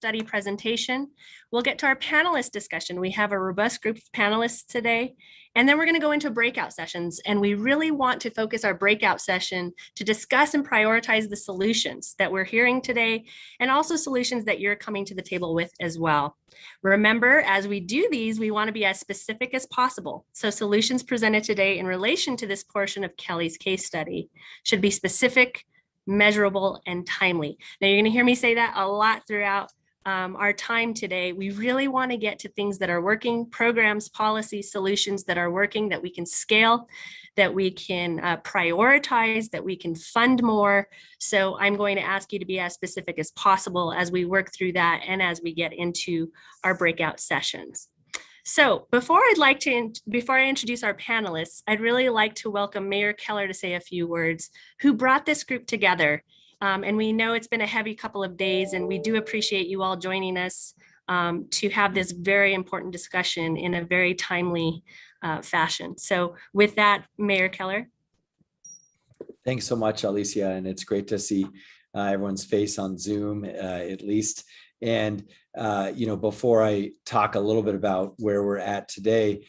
study presentation. We'll get to our panelist discussion. We have a robust group of panelists today, and then we're going to go into breakout sessions. And we really want to focus our breakout session to discuss and prioritize the solutions that we're hearing today, and also solutions that you're coming to the table with as well. Remember, as we do these, we want to be as specific as possible. So solutions presented today in relation to this portion of Kelly's case study should be specific, measurable, and timely. Now, you're going to hear me say that a lot throughout our time today. We really want to get to things that are working, programs, policies, solutions that are working, that we can scale, that we can prioritize, that we can fund more. So I'm going to ask you to be as specific as possible as we work through that and as we get into our breakout sessions. So before I introduce our panelists, I'd really like to welcome Mayor Keller to say a few words, who brought this group together. And we know it's been a heavy couple of days, and we do appreciate you all joining us to have this very important discussion in a very timely fashion. So with that, Mayor Keller. Thanks so much, Alicia, and it's great to see everyone's face on Zoom, at least. And, before I talk a little bit about where we're at today,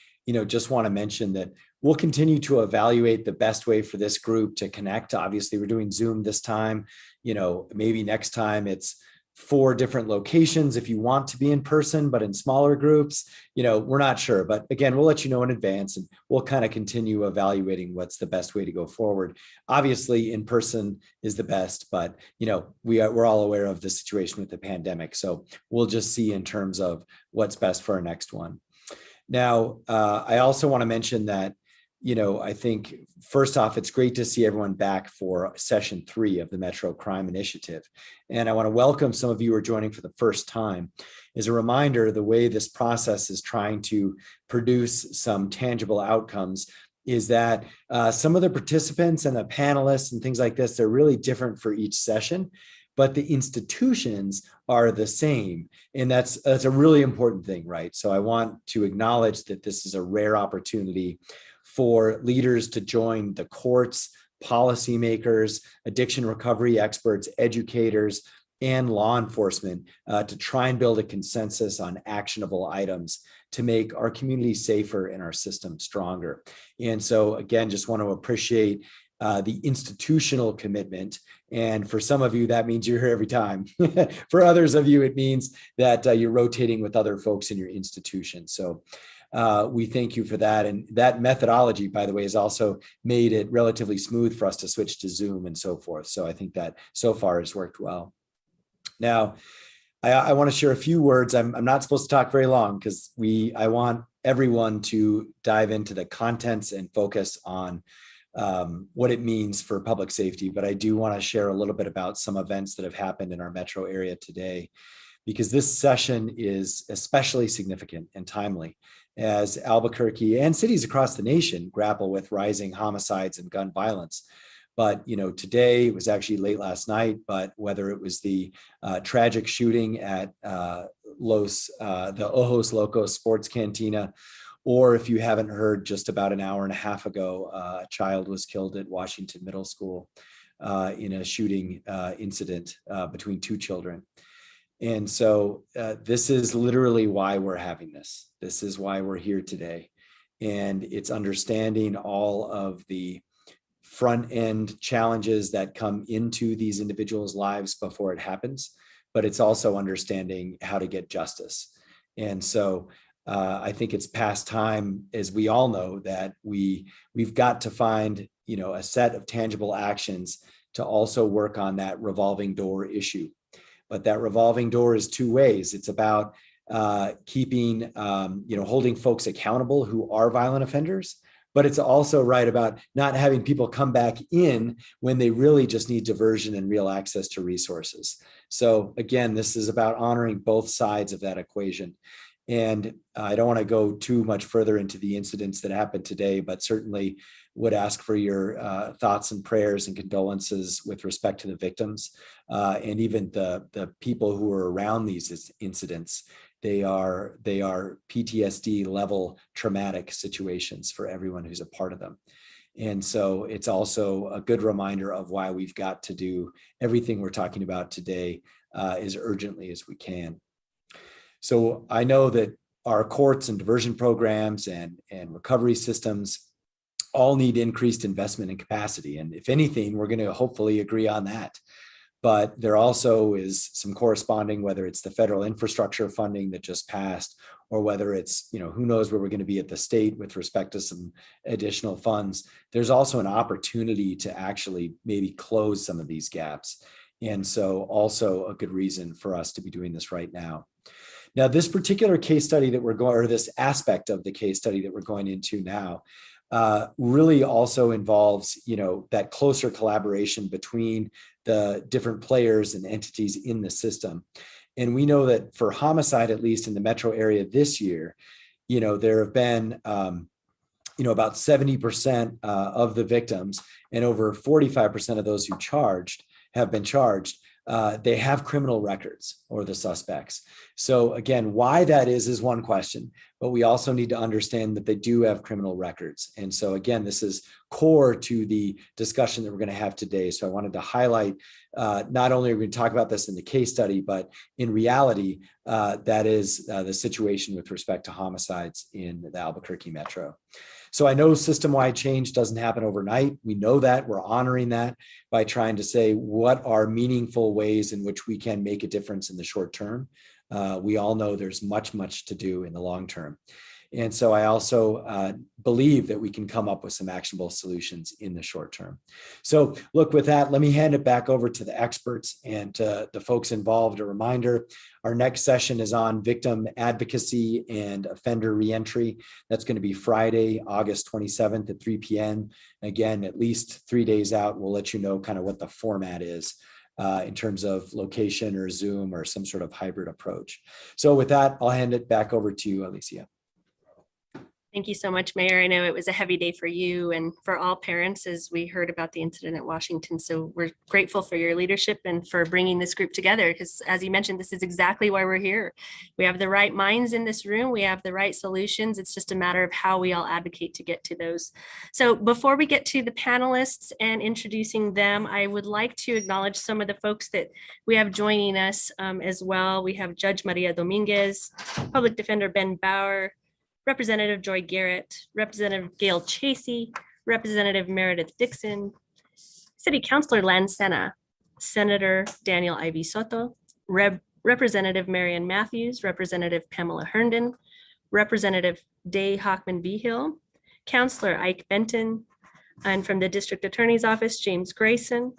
just want to mention that we'll continue to evaluate the best way for this group to connect. Obviously, we're doing Zoom this time. Maybe next time it's 4 different locations if you want to be in person, but in smaller groups. We're not sure. But again, we'll let you know in advance, and we'll kind of continue evaluating what's the best way to go forward. Obviously, in person is the best, but we're all aware of the situation with the pandemic. So we'll just see in terms of what's best for our next one. Now, I also want to mention that I think first off, it's great to see everyone back for session 3 of the Metro Crime Initiative. And I want to welcome some of you who are joining for the first time. As a reminder, the way this process is trying to produce some tangible outcomes is that some of the participants and the panelists and things like this, they're really different for each session, but the institutions are the same. And that's a really important thing, right? So I want to acknowledge that this is a rare opportunity for leaders to join the courts, policymakers, addiction recovery experts, educators, and law enforcement to try and build a consensus on actionable items to make our community safer and our system stronger. And so again, just want to appreciate the institutional commitment. And for some of you, that means you're here every time. For others of you, it means that you're rotating with other folks in your institution. So we thank you for that. And that methodology, by the way, has also made it relatively smooth for us to switch to Zoom and so forth. So I think that so far has worked well. Now, I want to share a few words. I'm not supposed to talk very long because I want everyone to dive into the contents and focus on what it means for public safety. But I do want to share a little bit about some events that have happened in our metro area today, because this session is especially significant and timely as Albuquerque and cities across the nation grapple with rising homicides and gun violence. But, today, it was actually late last night, but whether it was the tragic shooting at the Ojos Locos Sports Cantina, or if you haven't heard, just about an hour and a half ago, a child was killed at Washington Middle School in a shooting incident between 2 children. And so this is literally why we're having this. This is why we're here today. And it's understanding all of the front end challenges that come into these individuals' lives before it happens, but it's also understanding how to get justice. And so I think it's past time, as we all know, that we've got to find, a set of tangible actions to also work on that revolving door issue. But that revolving door is 2 ways. It's about keeping, holding folks accountable who are violent offenders, but it's also right about not having people come back in when they really just need diversion and real access to resources. So again, this is about honoring both sides of that equation. And I don't want to go too much further into the incidents that happened today, but certainly would ask for your thoughts and prayers and condolences with respect to the victims and even the people who are around these incidents. They are PTSD level traumatic situations for everyone who's a part of them. And so it's also a good reminder of why we've got to do everything we're talking about today as urgently as we can. So I know that our courts and diversion programs and recovery systems all need increased investment and capacity. And if anything, we're going to hopefully agree on that. But there also is some corresponding, whether it's the federal infrastructure funding that just passed, or whether it's, who knows where we're going to be at the state with respect to some additional funds. There's also an opportunity to actually maybe close some of these gaps. And so also a good reason for us to be doing this right now. Now, this particular case study that we're going, or this aspect of the case study that we're going into now, really also involves, that closer collaboration between the different players and entities in the system. And we know that for homicide, at least in the metro area this year, there have been, about 70% of the victims and over 45% of those who have been charged. They have criminal records, or the suspects. So again, why that is one question, but we also need to understand that they do have criminal records. And so again, this is core to the discussion that we're going to have today. So I wanted to highlight, not only are we going to talk about this in the case study, but in reality, that is the situation with respect to homicides in the Albuquerque metro. So I know system-wide change doesn't happen overnight. We know that. We're honoring that by trying to say what are meaningful ways in which we can make a difference in the short term. We all know there's much to do in the long term. And so I also believe that we can come up with some actionable solutions in the short term. So look, with that, let me hand it back over to the experts and to the folks involved. A reminder, our next session is on victim advocacy and offender reentry. That's going to be Friday, August 27th at 3 p.m. Again, at least 3 days out, we'll let you know kind of what the format is in terms of location or Zoom or some sort of hybrid approach. So with that, I'll hand it back over to you, Alicia. Thank you so much, Mayor. I know it was a heavy day for you and for all parents as we heard about the incident at Washington. So we're grateful for your leadership and for bringing this group together, because as you mentioned, this is exactly why we're here. We have the right minds in this room. We have the right solutions. It's just a matter of how we all advocate to get to those. So before we get to the panelists and introducing them, I would like to acknowledge some of the folks that we have joining us as well. We have Judge Maria Dominguez, Public Defender Ben Bauer, Representative Joy Garrett, Representative Gail Chasey, Representative Meredith Dixon, City Councilor Len Sena, Senator Daniel Ivy Soto, Representative Marian Matthews, Representative Pamela Herndon, Representative Day Hockman Behill, Councilor Ike Benton, and from the District Attorney's Office, James Grayson.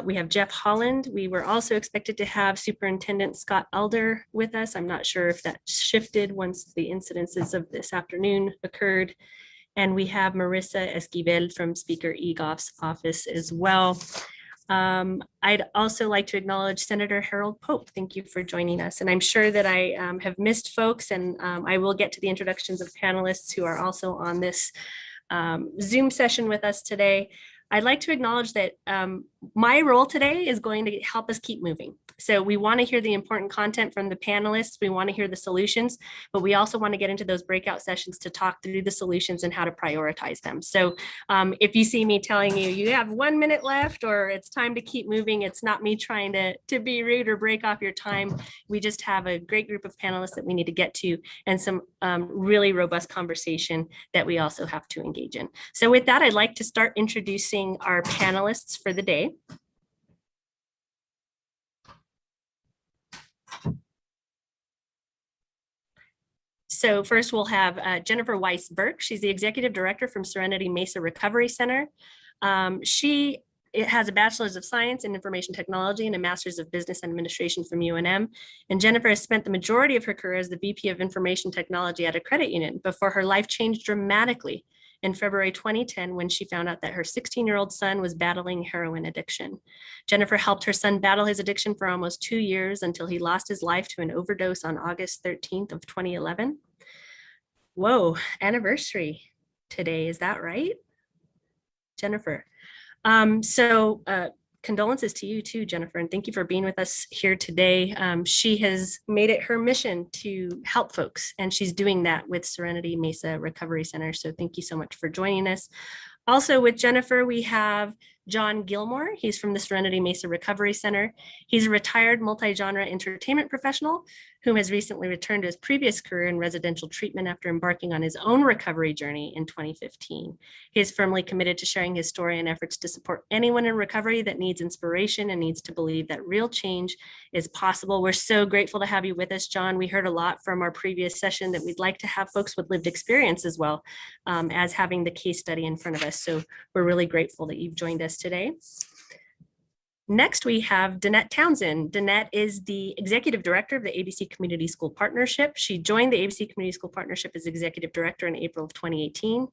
We have Jeff Holland. We were also expected to have Superintendent Scott Elder with us. I'm not sure if that shifted once the incidences of this afternoon occurred. And we have Marissa Esquivel from Speaker Egoff's office as well. I'd also like to acknowledge Senator Harold Pope. Thank you for joining us. And I'm sure that I have missed folks, and I will get to the introductions of panelists who are also on this Zoom session with us today. I'd like to acknowledge that my role today is going to help us keep moving. So we want to hear the important content from the panelists. We want to hear the solutions, but we also want to get into those breakout sessions to talk through the solutions and how to prioritize them. So if you see me telling you, you have 1 minute left or it's time to keep moving, it's not me trying to be rude or break off your time. We just have a great group of panelists that we need to get to and some really robust conversation that we also have to engage in. So with that, I'd like to start introducing our panelists for the day. So first we'll have Jennifer Weisberg. She's the Executive Director from Serenity Mesa Recovery Center. She has a Bachelor's of Science in Information Technology and a Master's of Business Administration from UNM. And Jennifer has spent the majority of her career as the VP of Information Technology at a credit union before her life changed dramatically in February 2010 when she found out that her 16-year-old son was battling heroin addiction. Jennifer helped her son battle his addiction for almost 2 years until he lost his life to an overdose on August 13th of 2011. Whoa, anniversary today, is that right, Jennifer? Condolences to you too, Jennifer, and thank you for being with us here today. She has made it her mission to help folks, and she's doing that with Serenity Mesa Recovery Center. So thank you so much for joining us. Also with Jennifer, we have John Gilmore. He's from the Serenity Mesa Recovery Center. He's a retired multi-genre entertainment professional who has recently returned to his previous career in residential treatment after embarking on his own recovery journey in 2015. He is firmly committed to sharing his story and efforts to support anyone in recovery that needs inspiration and needs to believe that real change is possible. We're so grateful to have you with us, John. We heard a lot from our previous session that we'd like to have folks with lived experience as well as having the case study in front of us. So we're really grateful that you've joined us today. Next, we have Danette Townsend. Danette is the Executive Director of the ABC Community School Partnership. She joined the ABC Community School Partnership as Executive Director in April of 2018.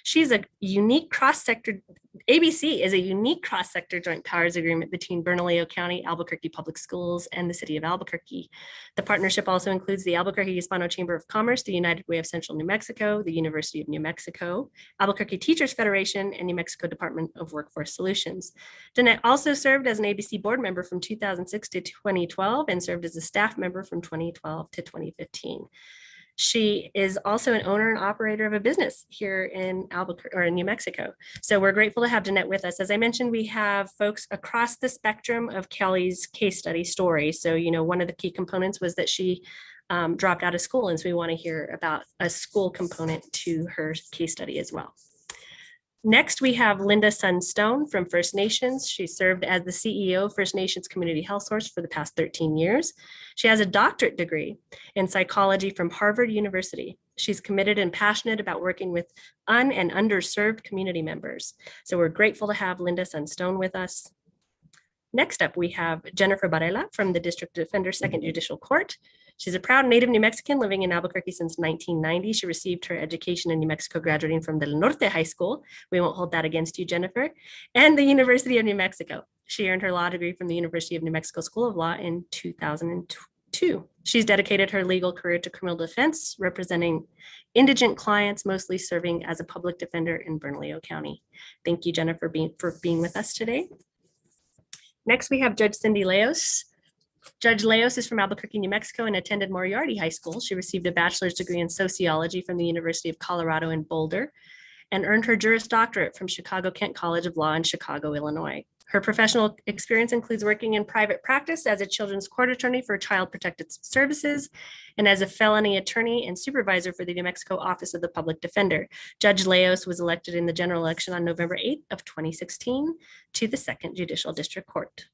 She's a unique cross-sector, ABC is a unique cross-sector joint powers agreement between Bernalillo County, Albuquerque Public Schools, and the City of Albuquerque. The partnership also includes the Albuquerque Hispano Chamber of Commerce, the United Way of Central New Mexico, the University of New Mexico, Albuquerque Teachers Federation, and New Mexico Department of Workforce Solutions. Danette also served as an ABC board member from 2006 to 2012 and served as a staff member from 2012 to 2015. She is also an owner and operator of a business here in Albuquerque or in New Mexico. So we're grateful to have Danette with us. As I mentioned, we have folks across the spectrum of Kelly's case study story. So, you know, one of the key components was that she dropped out of school. And so we want to hear about a school component to her case study as well. Next, we have Linda Sunstone from First Nations. She served as the CEO of First Nations Community Health Source for the past 13 years. She has a doctorate degree in psychology from Harvard University. She's committed and passionate about working with and underserved community members. So we're grateful to have Linda Sunstone with us. Next up, we have Jennifer Barela from the District Defender Second Judicial Court. She's a proud native New Mexican living in Albuquerque since 1990. She received her education in New Mexico, graduating from Del Norte High School. We won't hold that against you, Jennifer. And the University of New Mexico. She earned her law degree from the University of New Mexico School of Law in 2002. She's dedicated her legal career to criminal defense, representing indigent clients, mostly serving as a public defender in Bernalillo County. Thank you, Jennifer, for being with us today. Next, we have Judge Cindy Leos. Judge Leos is from Albuquerque, New Mexico, and attended Moriarty High School. She received a bachelor's degree in sociology from the University of Colorado in Boulder and earned her Juris Doctorate from Chicago-Kent College of Law in Chicago, Illinois. Her professional experience includes working in private practice as a children's court attorney for Child Protective Services and as a felony attorney and supervisor for the New Mexico Office of the Public Defender. Judge Leos was elected in the general election on November 8th of 2016 to the Second Judicial District Court.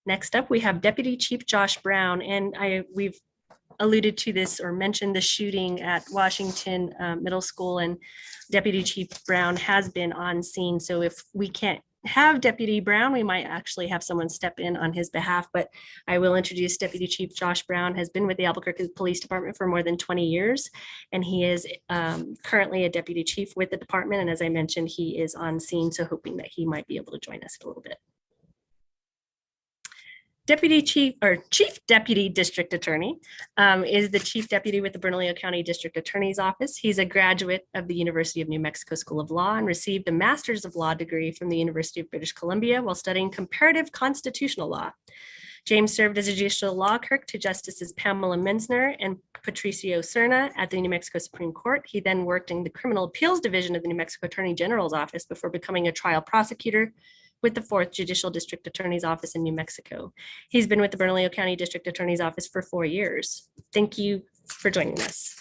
Next up, we have Deputy Chief Josh Brown, and we've alluded to this or mentioned the shooting at Washington Middle School, and Deputy Chief Brown has been on scene. So if we can't have Deputy Brown, we might actually have someone step in on his behalf, but I will introduce Deputy Chief Josh Brown. Has been with the Albuquerque Police Department for more than 20 years, and he is currently a deputy chief with the department. And as I mentioned, he is on scene, so hoping that he might be able to join us a little bit. Chief Deputy District Attorney is the Chief Deputy with the Bernalillo County District Attorney's Office. He's a graduate of the University of New Mexico School of Law and received a Master's of Law degree from the University of British Columbia while studying comparative constitutional law. James served as a judicial law clerk to Justices Pamela Menzner and Patricio Cerna at the New Mexico Supreme Court. He then worked in the Criminal Appeals Division of the New Mexico Attorney General's Office before becoming a trial prosecutor with the 4th Judicial District Attorney's Office in New Mexico. He's been with the Bernalillo County District Attorney's Office for 4 years. Thank you for joining us.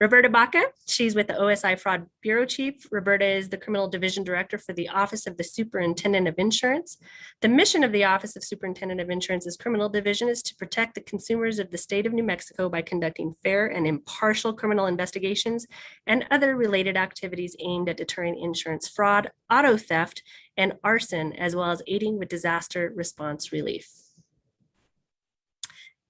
Roberta Baca, she's with the OSI Fraud Bureau Chief. Roberta is the Criminal Division Director for the Office of the Superintendent of Insurance. The mission of the Office of Superintendent of Insurance's Criminal Division is to protect the consumers of the state of New Mexico by conducting fair and impartial criminal investigations and other related activities aimed at deterring insurance fraud, auto theft, and arson, as well as aiding with disaster response relief.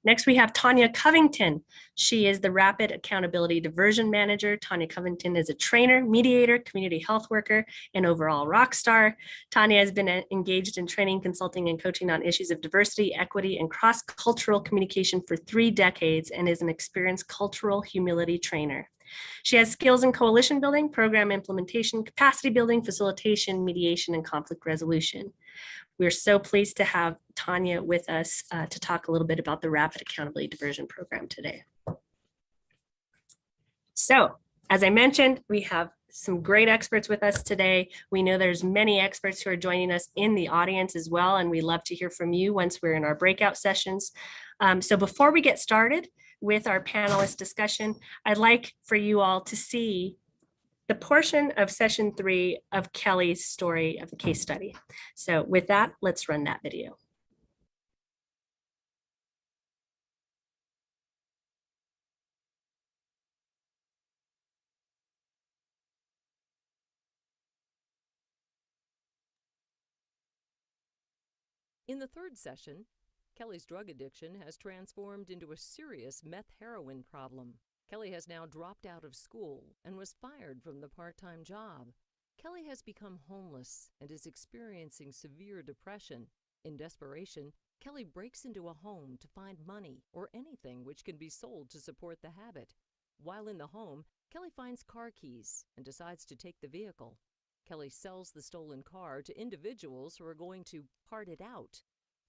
Next, we have Tanya Covington. She is the Rapid Accountability Diversion Manager. Tanya Covington is a trainer, mediator, community health worker, and overall rock star. Tanya has been engaged in training, consulting, and coaching on issues of diversity, equity, and cross-cultural communication for 3 decades and is an experienced cultural humility trainer. She has skills in coalition building, program implementation, capacity building, facilitation, mediation, and conflict resolution. We're so pleased to have Tanya with us to talk a little bit about the Rapid Accountability Diversion Program today. So As I mentioned, we have some great experts with us today. We know there's many experts who are joining us in the audience as well, and we love to hear from you once we're in our breakout sessions. So before we get started with our panelist discussion, I'd like for you all to see the portion of session 3 of Kelly's story of the case study. So with that, let's run that video. In the third session, Kelly's drug addiction has transformed into a serious meth heroin problem. Kelly has now dropped out of school and was fired from the part-time job. Kelly has become homeless and is experiencing severe depression. In desperation, Kelly breaks into a home to find money or anything which can be sold to support the habit. While in the home, Kelly finds car keys and decides to take the vehicle. Kelly sells the stolen car to individuals who are going to part it out.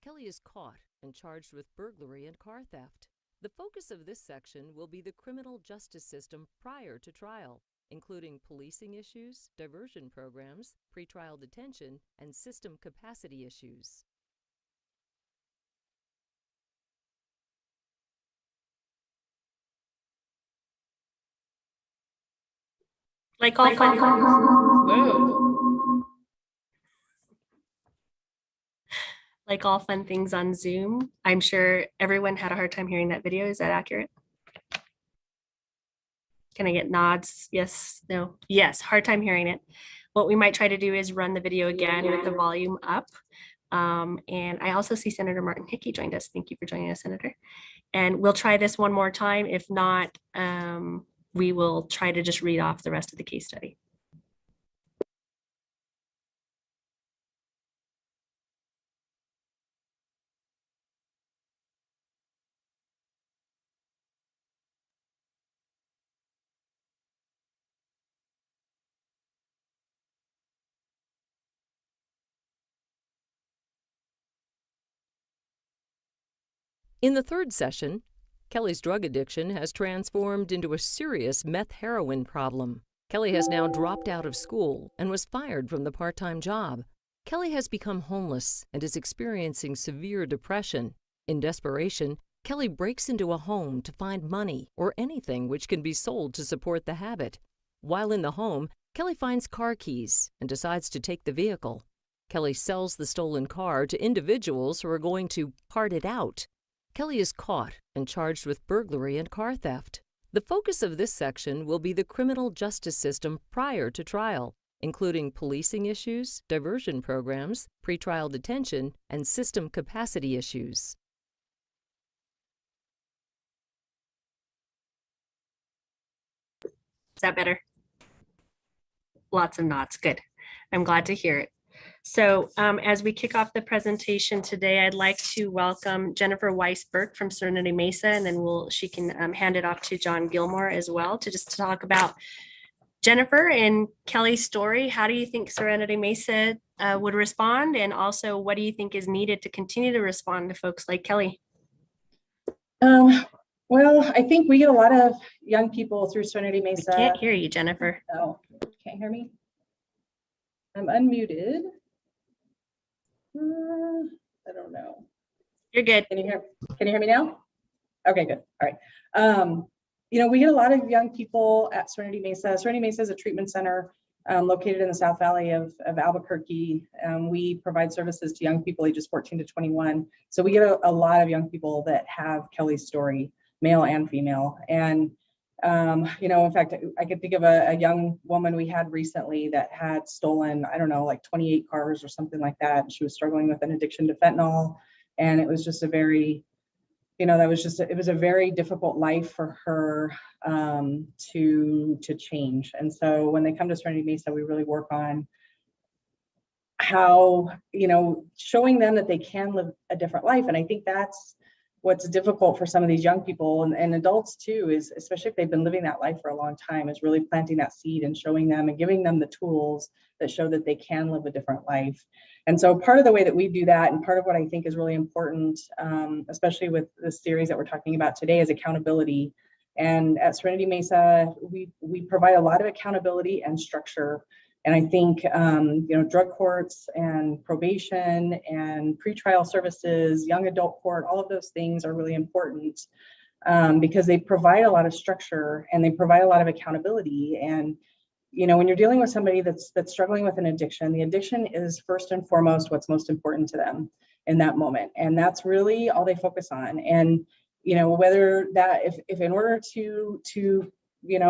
Kelly is caught and charged with burglary and car theft. The focus of this section will be the criminal justice system prior to trial, including policing issues, diversion programs, pretrial detention, and system capacity issues. Like all fun things. Whoa. Like all fun things on Zoom, I'm sure everyone had a hard time hearing that video. Is that accurate? Can I get nods? Yes, no, yes, hard time hearing it. What we might try to do is run the video again with the volume up. And I also see Senator Martin Hickey joined us. Thank you for joining us, Senator. And we'll try this one more time. If not, we will try to just read off the rest of the case study. In the third session, Kelly's drug addiction has transformed into a serious meth heroin problem. Kelly has now dropped out of school and was fired from the part-time job. Kelly has become homeless and is experiencing severe depression. In desperation, Kelly breaks into a home to find money or anything which can be sold to support the habit. While in the home, Kelly finds car keys and decides to take the vehicle. Kelly sells the stolen car to individuals who are going to part it out. Kelly is caught and charged with burglary and car theft. The focus of this section will be the criminal justice system prior to trial, including policing issues, diversion programs, pretrial detention, and system capacity issues. Is that better? Lots of nods. Good. I'm glad to hear it. So as we kick off the presentation today, I'd like to welcome Jennifer Weisberg from Serenity Mesa, and then she can hand it off to John Gilmore as well to just talk about Jennifer and Kelly's story. How do you think Serenity Mesa would respond? And also, what do you think is needed to continue to respond to folks like Kelly? Well, I think we get a lot of young people through Serenity Mesa. I can't hear you, Jennifer. Oh, can't hear me? I'm unmuted. I don't know. You're good. Can you hear me now? Okay, good. All right. We get a lot of young people at Serenity Mesa. Serenity Mesa is a treatment center located in the South Valley of Albuquerque. We provide services to young people ages 14 to 21. So we get a lot of young people that have Kelly's story, male and female. And in fact, I could think of a young woman we had recently that had stolen, I don't know, like 28 cars or something like that. And she was struggling with an addiction to fentanyl. And it was just a very, it was a very difficult life for her to change. And so when they come to Serenity Mesa, we really work on how, showing them that they can live a different life. And I think that's what's difficult for some of these young people and adults too, is especially if they've been living that life for a long time, is really planting that seed and showing them and giving them the tools that show that they can live a different life. And so part of the way that we do that, and part of what I think is really important, especially with the series that we're talking about today, is accountability. And at Serenity Mesa, we provide a lot of accountability and structure. And I think, drug courts and probation and pretrial services, young adult court, all of those things are really important because they provide a lot of structure and they provide a lot of accountability. And, when you're dealing with somebody that's struggling with an addiction, the addiction is first and foremost what's most important to them in that moment. And that's really all they focus on. And, whether that, if in order to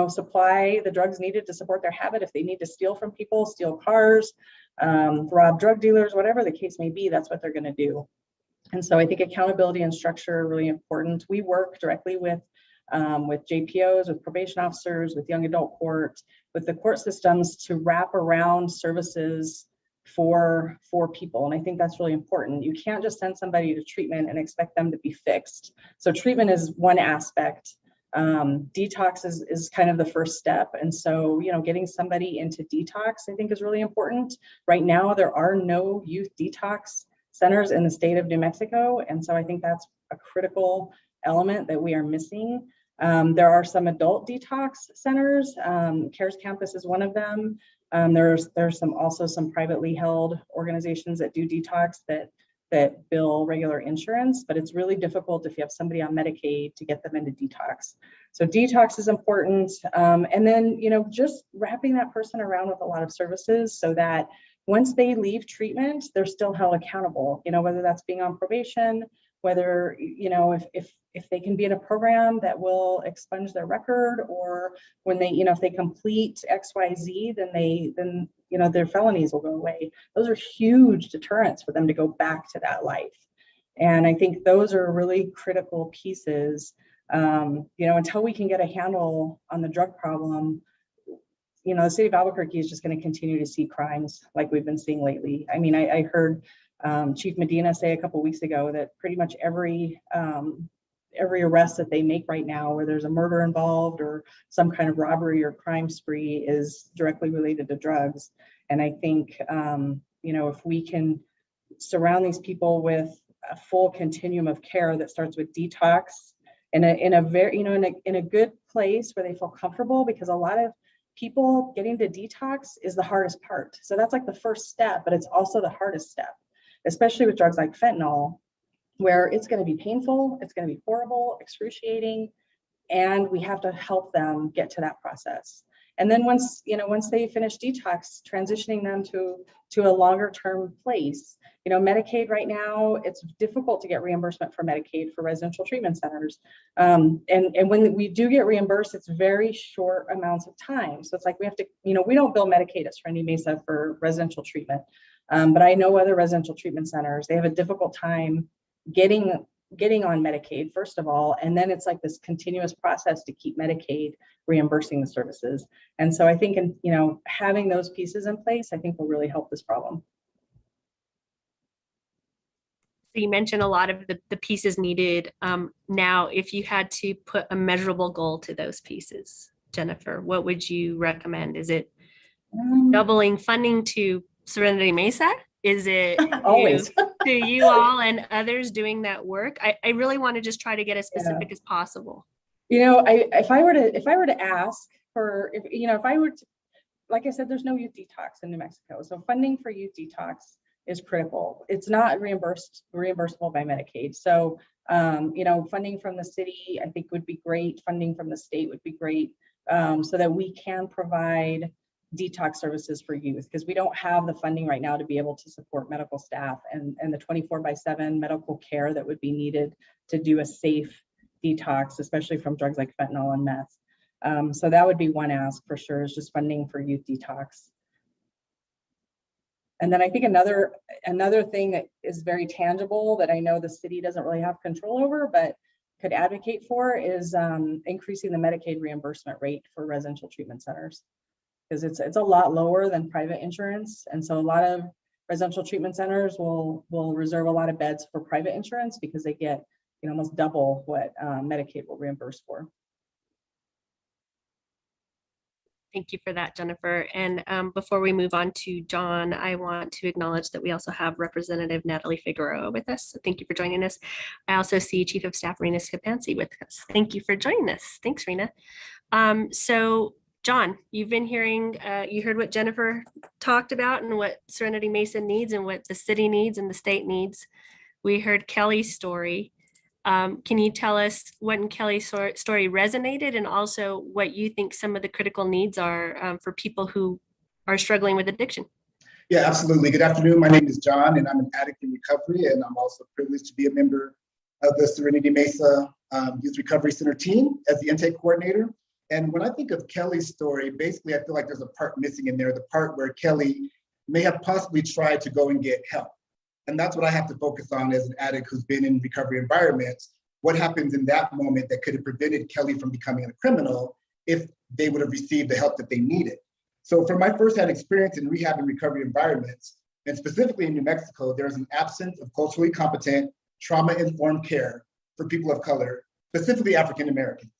supply the drugs needed to support their habit, if they need to steal from people, steal cars, rob drug dealers, whatever the case may be, that's what they're going to do. And so I think accountability and structure are really important. We work directly with JPOs, with probation officers, with young adult court, with the court systems to wrap around services for people. And I think that's really important. You can't just send somebody to treatment and expect them to be fixed. So treatment is one aspect. Detox is kind of the first step. And so, getting somebody into detox, I think, is really important. Right now, there are no youth detox centers in the state of New Mexico. And so I think that's a critical element that we are missing. There are some adult detox centers. CARES Campus is one of them. There's also some privately held organizations that do detox that bill regular insurance, but it's really difficult if you have somebody on Medicaid to get them into detox. So detox is important. And then, just wrapping that person around with a lot of services so that once they leave treatment, they're still held accountable, whether that's being on probation, whether, if they can be in a program that will expunge their record, or when they, if they complete XYZ, then their felonies will go away. Those are huge deterrents for them to go back to that life. And I think those are really critical pieces. Until we can get a handle on the drug problem, the city of Albuquerque is just going to continue to see crimes like we've been seeing lately. I mean, I heard Chief Medina say a couple of weeks ago that pretty much every arrest that they make right now where there's a murder involved or some kind of robbery or crime spree is directly related to drugs. And I think, if we can surround these people with a full continuum of care that starts with detox in a very, in a good place where they feel comfortable, because a lot of people getting to detox is the hardest part. So that's like the first step, but it's also the hardest step, especially with drugs like fentanyl, where it's going to be painful, it's going to be horrible, excruciating, and we have to help them get to that process. And then once they finish detox, transitioning them to a longer term place. Medicaid right now, it's difficult to get reimbursement for Medicaid for residential treatment centers. And when we do get reimbursed, it's very short amounts of time. So it's like we have to, we don't bill Medicaid at Serenity Mesa for residential treatment. But I know other residential treatment centers, they have a difficult time getting on Medicaid, first of all, and then it's like this continuous process to keep Medicaid reimbursing the services. And so I think, having those pieces in place, I think will really help this problem. So you mentioned a lot of the pieces needed. Now, if you had to put a measurable goal to those pieces, Jennifer, what would you recommend? Is it doubling funding to Serenity Mesa? Is it always to you all and others doing that work? I really want to just try to get as specific as possible. If I were to ask for, if I were to, like I said, there's no youth detox in New Mexico. So funding for youth detox is critical. It's not reimbursable by Medicaid. So, funding from the city, I think would be great. Funding from the state would be great, so that we can provide detox services for youth, because we don't have the funding right now to be able to support medical staff and the 24/7 medical care that would be needed to do a safe detox, especially from drugs like fentanyl and meth. So that would be one ask for sure, is just funding for youth detox. And then I think another thing that is very tangible that I know the city doesn't really have control over, but could advocate for, is increasing the Medicaid reimbursement rate for residential treatment centers, because it's a lot lower than private insurance. And so a lot of residential treatment centers will reserve a lot of beds for private insurance because they get almost double what Medicaid will reimburse for. Thank you for that, Jennifer. And before we move on to John, I want to acknowledge that we also have Representative Natalie Figueroa with us. So thank you for joining us. I also see Chief of Staff Rena Scapansi with us. Thank you for joining us. Thanks, Rena. So John, you've been hearing, you heard what Jennifer talked about and what Serenity Mesa needs and what the city needs and the state needs. We heard Kelly's story. Can you tell us what in Kelly's story resonated and also what you think some of the critical needs are for people who are struggling with addiction? Yeah, absolutely. Good afternoon. My name is John, and I'm an addict in recovery, and I'm also privileged to be a member of the Serenity Mesa Youth Recovery Center team as the intake coordinator. And when I think of Kelly's story, basically, I feel like there's a part missing in there, the part where Kelly may have possibly tried to go and get help. And that's what I have to focus on as an addict who's been in recovery environments. What happens in that moment that could have prevented Kelly from becoming a criminal if they would have received the help that they needed? So from my firsthand experience in rehab and recovery environments, and specifically in New Mexico, there's an absence of culturally competent, trauma-informed care for people of color, specifically African Americans.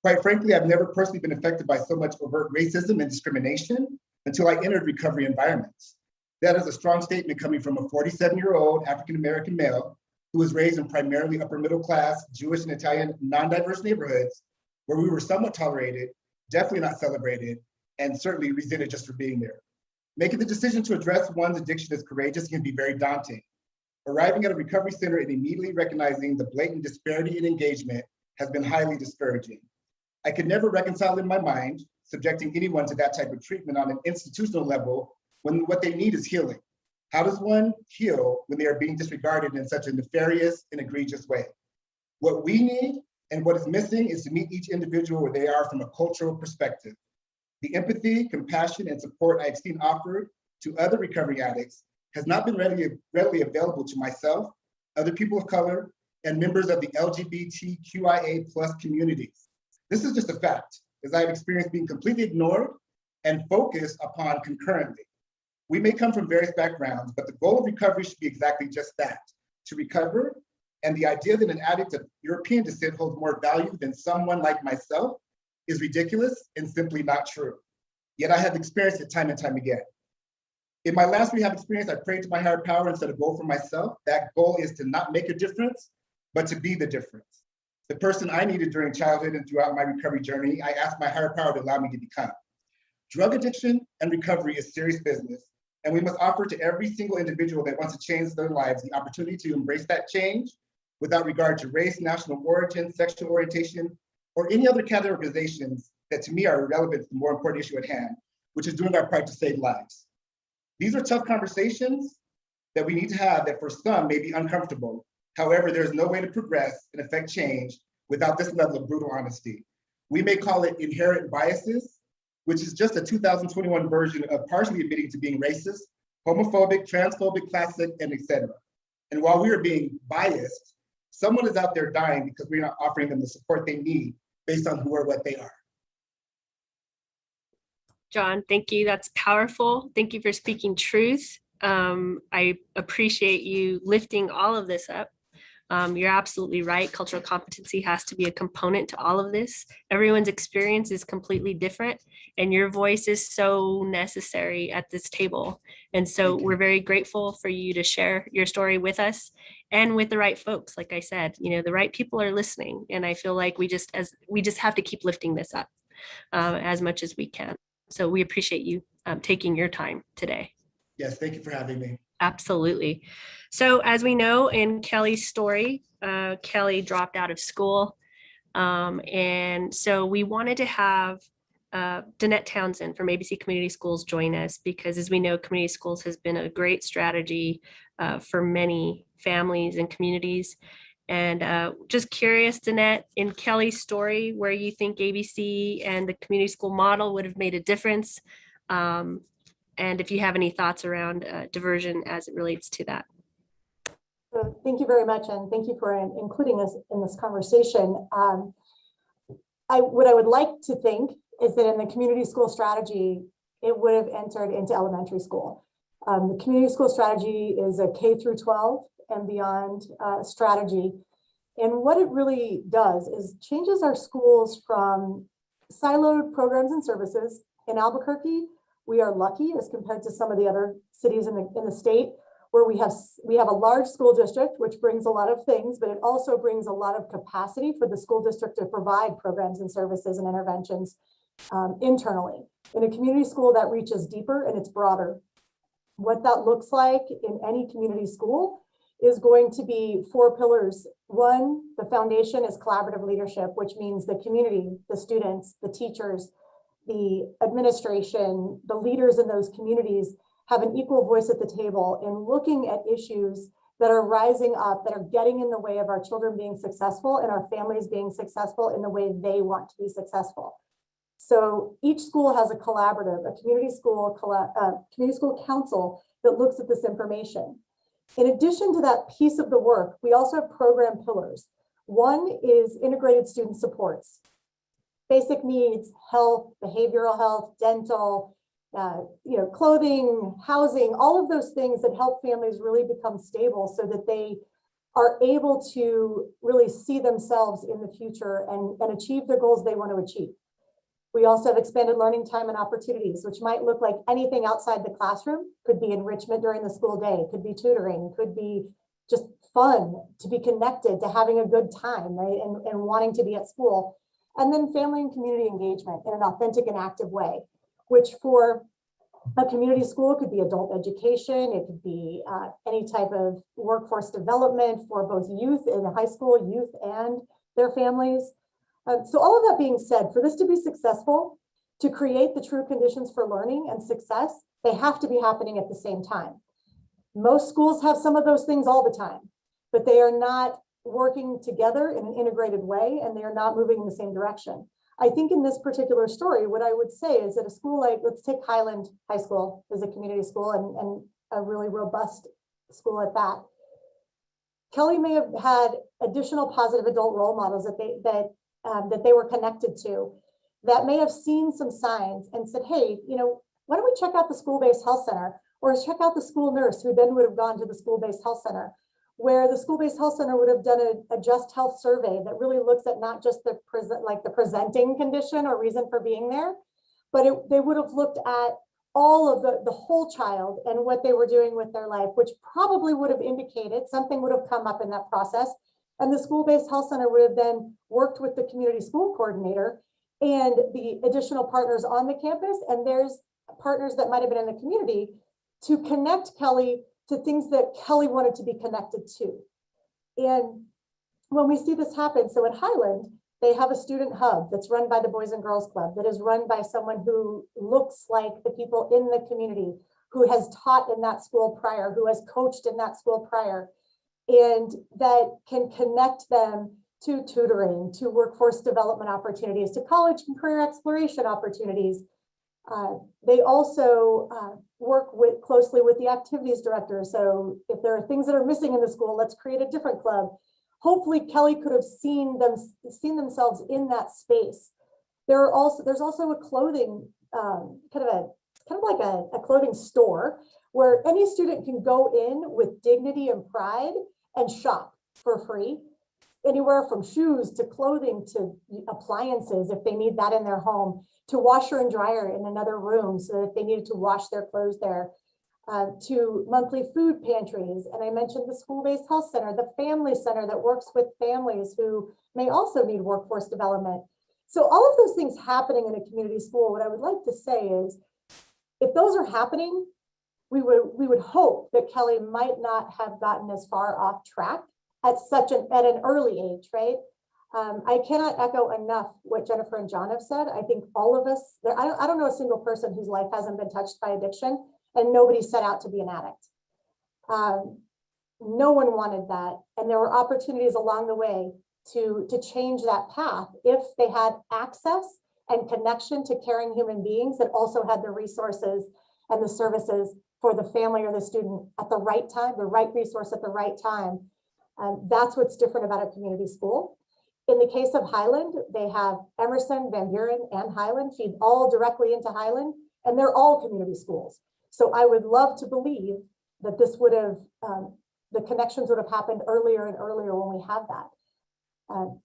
Quite frankly, I've never personally been affected by so much overt racism and discrimination until I entered recovery environments. That is a strong statement coming from a 47-year-old African-American male who was raised in primarily upper middle class, Jewish and Italian non-diverse neighborhoods where we were somewhat tolerated, definitely not celebrated, and certainly resented just for being there. Making the decision to address one's addiction is courageous and can be very daunting. Arriving at a recovery center and immediately recognizing the blatant disparity in engagement has been highly discouraging. I could never reconcile in my mind subjecting anyone to that type of treatment on an institutional level when what they need is healing. How does one heal when they are being disregarded in such a nefarious and egregious way? What we need and what is missing is to meet each individual where they are from a cultural perspective. The empathy, compassion, and support I've seen offered to other recovery addicts has not been readily available to myself, other people of color, and members of the LGBTQIA+ communities. This is just a fact, as I have experienced being completely ignored and focused upon concurrently. We may come from various backgrounds, but the goal of recovery should be exactly just that, to recover. And the idea that an addict of European descent holds more value than someone like myself is ridiculous and simply not true. Yet I have experienced it time and time again. In my last rehab experience, I prayed to my higher power and set a goal for myself. That goal is to not make a difference, but to be the difference. The person I needed during childhood and throughout my recovery journey, I asked my higher power to allow me to become. Drug addiction and recovery is serious business, and we must offer to every single individual that wants to change their lives the opportunity to embrace that change without regard to race, national origin, sexual orientation, or any other categorizations that to me are irrelevant to the more important issue at hand, which is doing our part to save lives. These are tough conversations that we need to have that for some may be uncomfortable. However, there's no way to progress and affect change without this level of brutal honesty. We may call it inherent biases, which is just a 2021 version of partially admitting to being racist, homophobic, transphobic, classic, and etc. And while we are being biased, someone is out there dying because we're not offering them the support they need based on who or what they are. John, thank you. That's powerful. Thank you for speaking truth. I appreciate you lifting all of this up. You're absolutely right. Cultural competency has to be a component to all of this. Everyone's experience is completely different, and your voice is so necessary at this table. And so we're very grateful for you to share your story with us and with the right folks. Like I said, you know, the right people are listening, and I feel like we just have to keep lifting this up as much as we can. So we appreciate you taking your time today. Yes, thank you for having me. Absolutely. So as we know in Kelly's story, Kelly dropped out of school. And so we wanted to have Danette Townsend from ABC Community Schools join us because, as we know, community schools has been a great strategy for many families and communities. And just curious, Danette, in Kelly's story, where you think ABC and the community school model would have made a difference. And if you have any thoughts around diversion as it relates to that. So thank you very much, and thank you for including us in this conversation. What I would like to think is that in the community school strategy, it would have entered into elementary school. The community school strategy is a K through 12 and beyond strategy. And what it really does is changes our schools from siloed programs and services In Albuquerque, we are lucky as compared to some of the other cities in the state, where we have a large school district, which brings a lot of things, but it also brings a lot of capacity for the school district to provide programs and services and interventions internally. In a community school, that reaches deeper and it's broader. What that looks like in any community school is going to be 4 pillars. One, the foundation is collaborative leadership, which means the community, the students, the teachers, the administration, the leaders in those communities have an equal voice at the table in looking at issues that are rising up, that are getting in the way of our children being successful and our families being successful in the way they want to be successful. So each school has a collaborative, a community school council that looks at this information. In addition to that piece of the work, we also have program pillars. One is integrated student supports, basic needs, health, behavioral health, dental, clothing, housing, all of those things that help families really become stable so that they are able to really see themselves in the future and achieve the goals they want to achieve. We also have expanded learning time and opportunities, which might look like anything outside the classroom. Could be enrichment during the school day, could be tutoring, could be just fun, to be connected, to having a good time, right? And wanting to be at school. And then family and community engagement in an authentic and active way, which for a community school could be adult education, it could be any type of workforce development for both youth in high school, youth and their families. So all of that being said, for this to be successful, to create the true conditions for learning and success, they have to be happening at the same time. Most schools have some of those things all the time, but they are not working together in an integrated way, and they are not moving in the same direction. I think in this particular story, what I would say is that a school like, let's take Highland High School as a community school and a really robust school at that. Kelly may have had additional positive adult role models that they were connected to, that may have seen some signs and said, hey, why don't we check out the school-based health center, or check out the school nurse, who then would have gone to the school-based health center, where the school-based health center would have done a just health survey that really looks at not just the presenting condition or reason for being there, but they would have looked at all of the whole child and what they were doing with their life, which probably would have indicated something would have come up in that process. And the school-based health center would have then worked with the community school coordinator and the additional partners on the campus, and there's partners that might have been in the community, to connect Kelly to things that Kelly wanted to be connected to. And when we see this happen, so at Highland, they have a student hub that's run by the Boys and Girls Club, that is run by someone who looks like the people in the community, who has taught in that school prior, who has coached in that school prior, and that can connect them to tutoring, to workforce development opportunities, to college and career exploration opportunities. They also work closely with the activities director. So if there are things that are missing in the school, let's create a different club. Hopefully Kelly could have seen themselves in that space. There's also a clothing, kind of like a clothing store, where any student can go in with dignity and pride and shop for free, anywhere from shoes to clothing to appliances if they need that in their home, to washer and dryer in another room so that if they needed to wash their clothes there, to monthly food pantries. And I mentioned the school-based health center, the family center that works with families who may also need workforce development. So all of those things happening in a community school, what I would like to say is, if those are happening, we would hope that Kelly might not have gotten as far off track at an early age, right? I cannot echo enough what Jennifer and John have said. I think all of us, I don't know a single person whose life hasn't been touched by addiction, and nobody set out to be an addict. No one wanted that. And there were opportunities along the way to change that path if they had access and connection to caring human beings that also had the resources and the services for the family or the student at the right time, the right resource at the right time. That's what's different about a community school. In the case of Highland, they have Emerson, Van Buren, and Highland feed all directly into Highland, and they're all community schools. So I would love to believe that this would have, the connections would have happened earlier and earlier when we have that.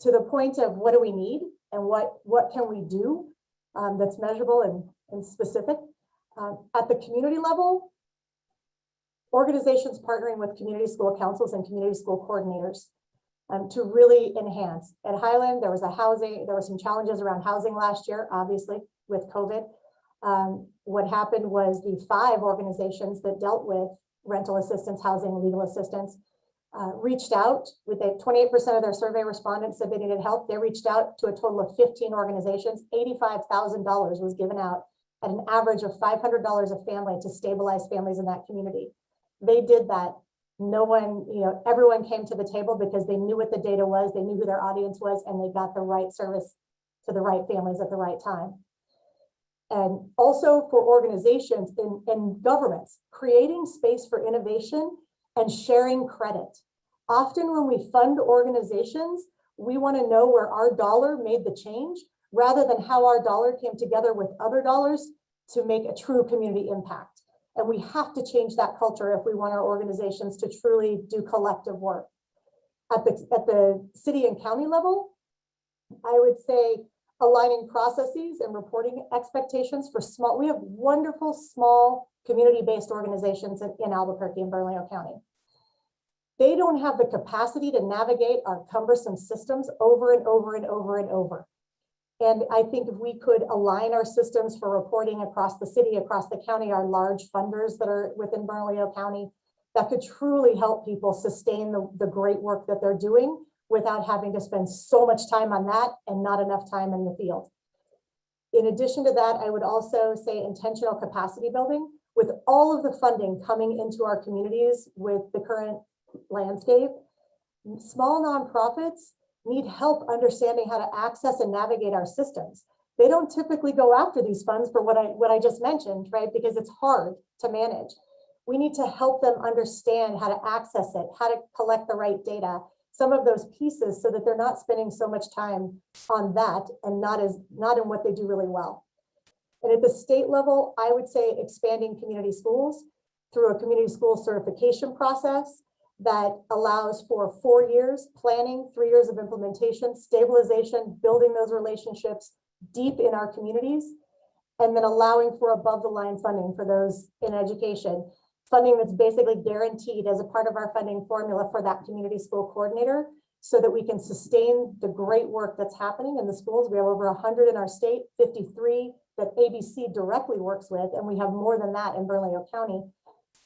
To the point of what do we need and what can we do that's measurable and specific. At the community level, organizations partnering with community school councils and community school coordinators to really enhance. At Highland, there were some challenges around housing last year, obviously, with COVID. What happened was the 5 organizations that dealt with rental assistance, housing, and legal assistance reached out with 28% of their survey respondents said they needed help. They reached out to a total of 15 organizations. $85,000 was given out at an average of $500 a family to stabilize families in that community. They did that. No one, everyone came to the table because they knew what the data was, they knew who their audience was, and they got the right service to the right families at the right time. And also for organizations and governments, creating space for innovation and sharing credit. Often when we fund organizations, we want to know where our dollar made the change rather than how our dollar came together with other dollars to make a true community impact. And we have to change that culture if we want our organizations to truly do collective work. At the city and county level, I would say aligning processes and reporting expectations for small. We have wonderful small community-based organizations in Albuquerque and Bernalillo County. They don't have the capacity to navigate our cumbersome systems over and over and over and over. And I think if we could align our systems for reporting across the city, across the county, our large funders that are within Bernalillo County, that could truly help people sustain the great work that they're doing without having to spend so much time on that and not enough time in the field. In addition to that, I would also say intentional capacity building. With all of the funding coming into our communities with the current landscape, small nonprofits need help understanding how to access and navigate our systems. They don't typically go after these funds for what I just mentioned, right? Because it's hard to manage. We need to help them understand how to access it, how to collect the right data, some of those pieces so that they're not spending so much time on that and not in what they do really well. And at the state level, I would say expanding community schools through a community school certification process that allows for 4 years planning, 3 years of implementation, stabilization, building those relationships deep in our communities, and then allowing for above the line funding for those in education. Funding that's basically guaranteed as a part of our funding formula for that community school coordinator so that we can sustain the great work that's happening in the schools. We have over 100 in our state, 53 that ABC directly works with, and we have more than that in Bernalillo County.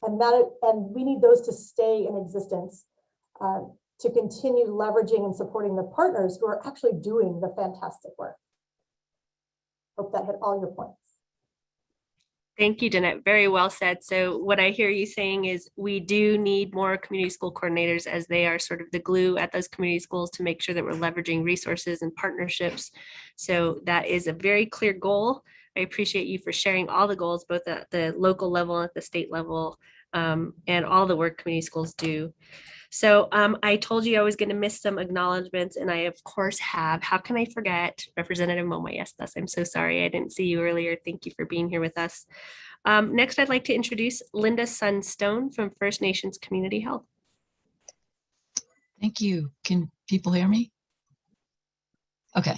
And we need those to stay in existence to continue leveraging and supporting the partners who are actually doing the fantastic work. Hope that hit all your points. Thank you, Danette. Very well said. So what I hear you saying is we do need more community school coordinators as they are sort of the glue at those community schools to make sure that we're leveraging resources and partnerships. So that is a very clear goal. I appreciate you for sharing all the goals, both at the local level, at the state level, and all the work community schools do. So I told you I was going to miss some acknowledgements, and I of course have. How can I forget Representative Moma? Yes, I'm so sorry. I didn't see you earlier. Thank you for being here with us. Next, I'd like to introduce Linda Sunstone from First Nations Community Health. Thank you. Can people hear me? Okay.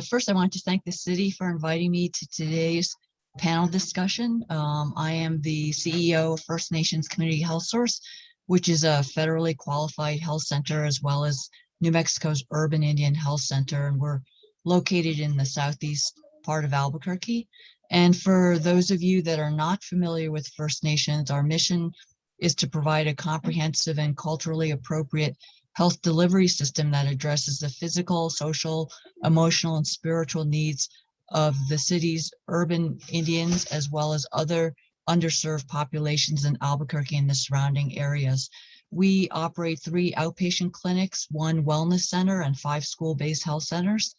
First, I want to thank the city for inviting me to today's panel discussion. I am the CEO of First Nations Community Health Source, which is a federally qualified health center as well as New Mexico's Urban Indian Health Center, and we're located in the southeast part of Albuquerque. And for those of you that are not familiar with First Nations, our mission is to provide a comprehensive and culturally appropriate health delivery system that addresses the physical, social, emotional, and spiritual needs of the city's urban Indians, as well as other underserved populations in Albuquerque and the surrounding areas. We operate 3 outpatient clinics, 1 wellness center, and 5 school-based health centers.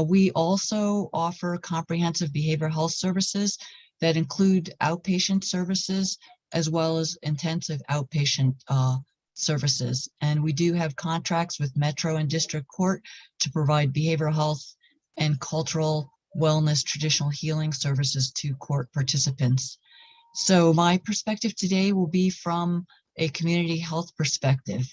We also offer comprehensive behavioral health services that include outpatient services as well as intensive outpatient services. And we do have contracts with Metro and District Court to provide behavioral health and cultural wellness traditional healing services to court participants. So my perspective today will be from a community health perspective.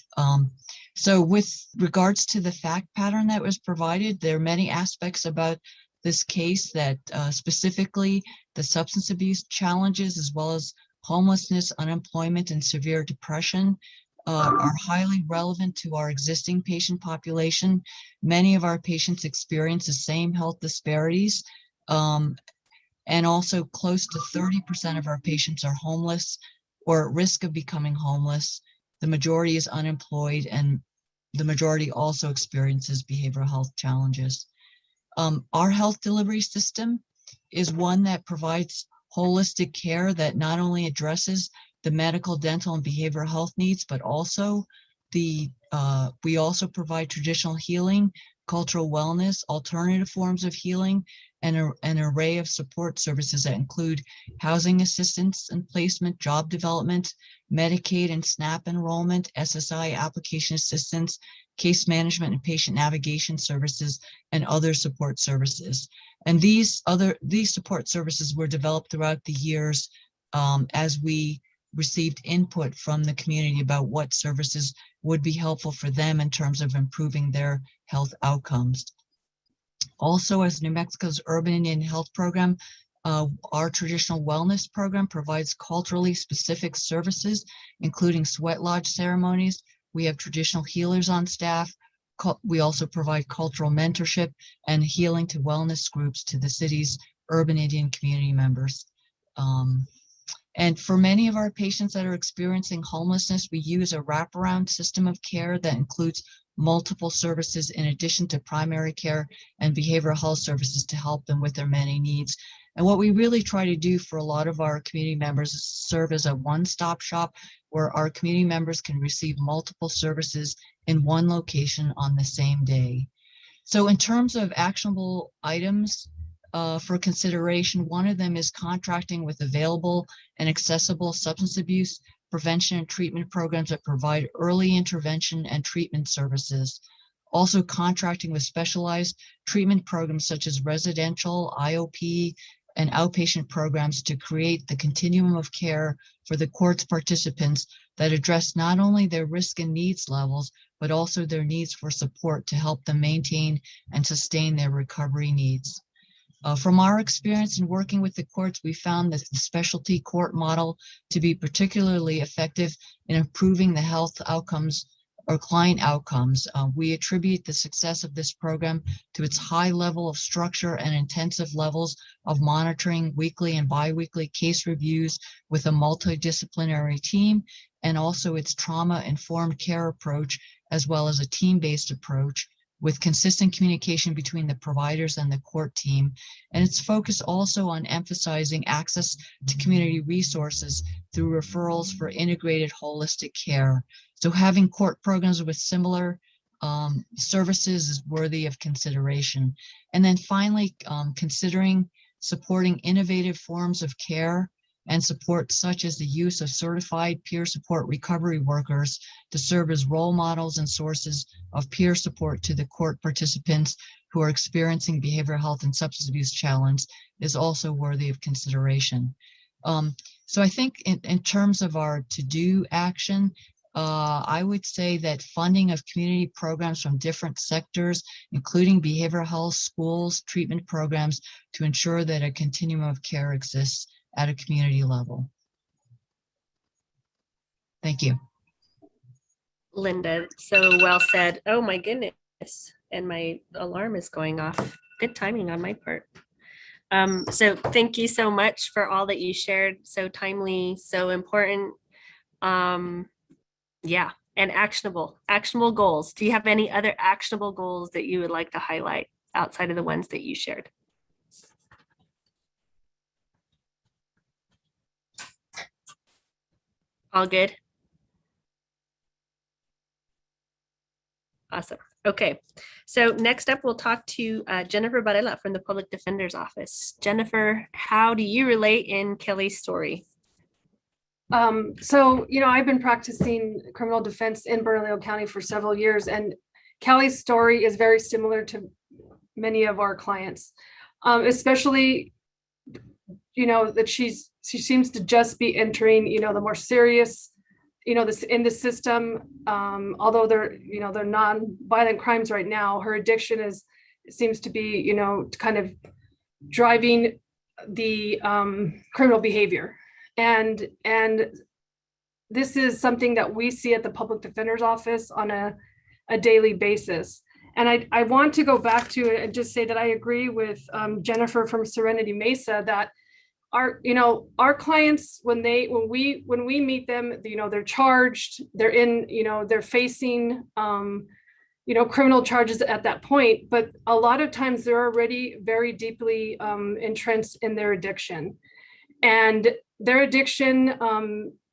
So with regards to the fact pattern that was provided, there are many aspects about this case that specifically the substance abuse challenges, as well as homelessness, unemployment, and severe depression, are highly relevant to our existing patient population. Many of our patients experience the same health disparities, and also close to 30% of our patients are homeless or at risk of becoming homeless. The majority is unemployed, and the majority also experiences behavioral health challenges. Our health delivery system is one that provides holistic care that not only addresses the medical, dental, and behavioral health needs, but also we also provide traditional healing, cultural wellness, alternative forms of healing, and an array of support services that include housing assistance and placement, job development, Medicaid and SNAP enrollment, SSI application assistance, case management and patient navigation services, and other support services. And these support services were developed throughout the years as we received input from the community about what services would be helpful for them in terms of improving their health outcomes. Also, as New Mexico's Urban Indian Health Program, our traditional wellness program provides culturally specific services, including sweat lodge ceremonies. We have traditional healers on staff. We also provide cultural mentorship and healing to wellness groups to the city's urban Indian community members. And for many of our patients that are experiencing homelessness, we use a wraparound system of care that includes multiple services in addition to primary care and behavioral health services to help them with their many needs. And what we really try to do for a lot of our community members is serve as a one-stop shop where our community members can receive multiple services in one location on the same day. So in terms of actionable items for consideration, one of them is contracting with available and accessible substance abuse prevention and treatment programs that provide early intervention and treatment services. Also contracting with specialized treatment programs such as residential, IOP, and outpatient programs to create the continuum of care for the court's participants that address not only their risk and needs levels, but also their needs for support to help them maintain and sustain their recovery needs. From our experience in working with the courts, we found that the specialty court model to be particularly effective in improving the health outcomes or client outcomes. We attribute the success of this program to its high level of structure and intensive levels of monitoring, weekly and biweekly case reviews with a multidisciplinary team, and also its trauma-informed care approach, as well as a team-based approach with consistent communication between the providers and the court team. And its focus also on emphasizing access to community resources through referrals for integrated holistic care. So having court programs with similar services is worthy of consideration. And then finally, considering supporting innovative forms of care and support such as the use of certified peer support recovery workers to serve as role models and sources of peer support to the court participants who are experiencing behavioral health and substance abuse challenge is also worthy of consideration. So I think in terms of our to-do action, I would say that funding of community programs from different sectors, including behavioral health, schools, treatment programs, to ensure that a continuum of care exists at a community level. Thank you. Linda, so well said. Oh my goodness. And my alarm is going off. Good timing on my part. So thank you so much for all that you shared. So timely, so important. Yeah, and actionable goals. Do you have any other actionable goals that you would like to highlight outside of the ones that you shared? All good? Awesome. Okay. So next up, we'll talk to Jennifer Barela from the Public Defender's Office. Jennifer, how do you relate in Kelly's story? So, I've been practicing criminal defense in Bernalillo County for several years, and Kelly's story is very similar to many of our clients, especially, that she seems to just be entering, the more serious, this in the system. Although they're non-violent crimes right now, her addiction seems to be, kind of driving the criminal behavior. And this is something that we see at the public defender's office on a daily basis. And I want to go back to it and just say that I agree with Jennifer from Serenity Mesa that our clients, when we meet them, they're charged, they're facing criminal charges at that point, but a lot of times they're already very deeply entrenched in their addiction, and their addiction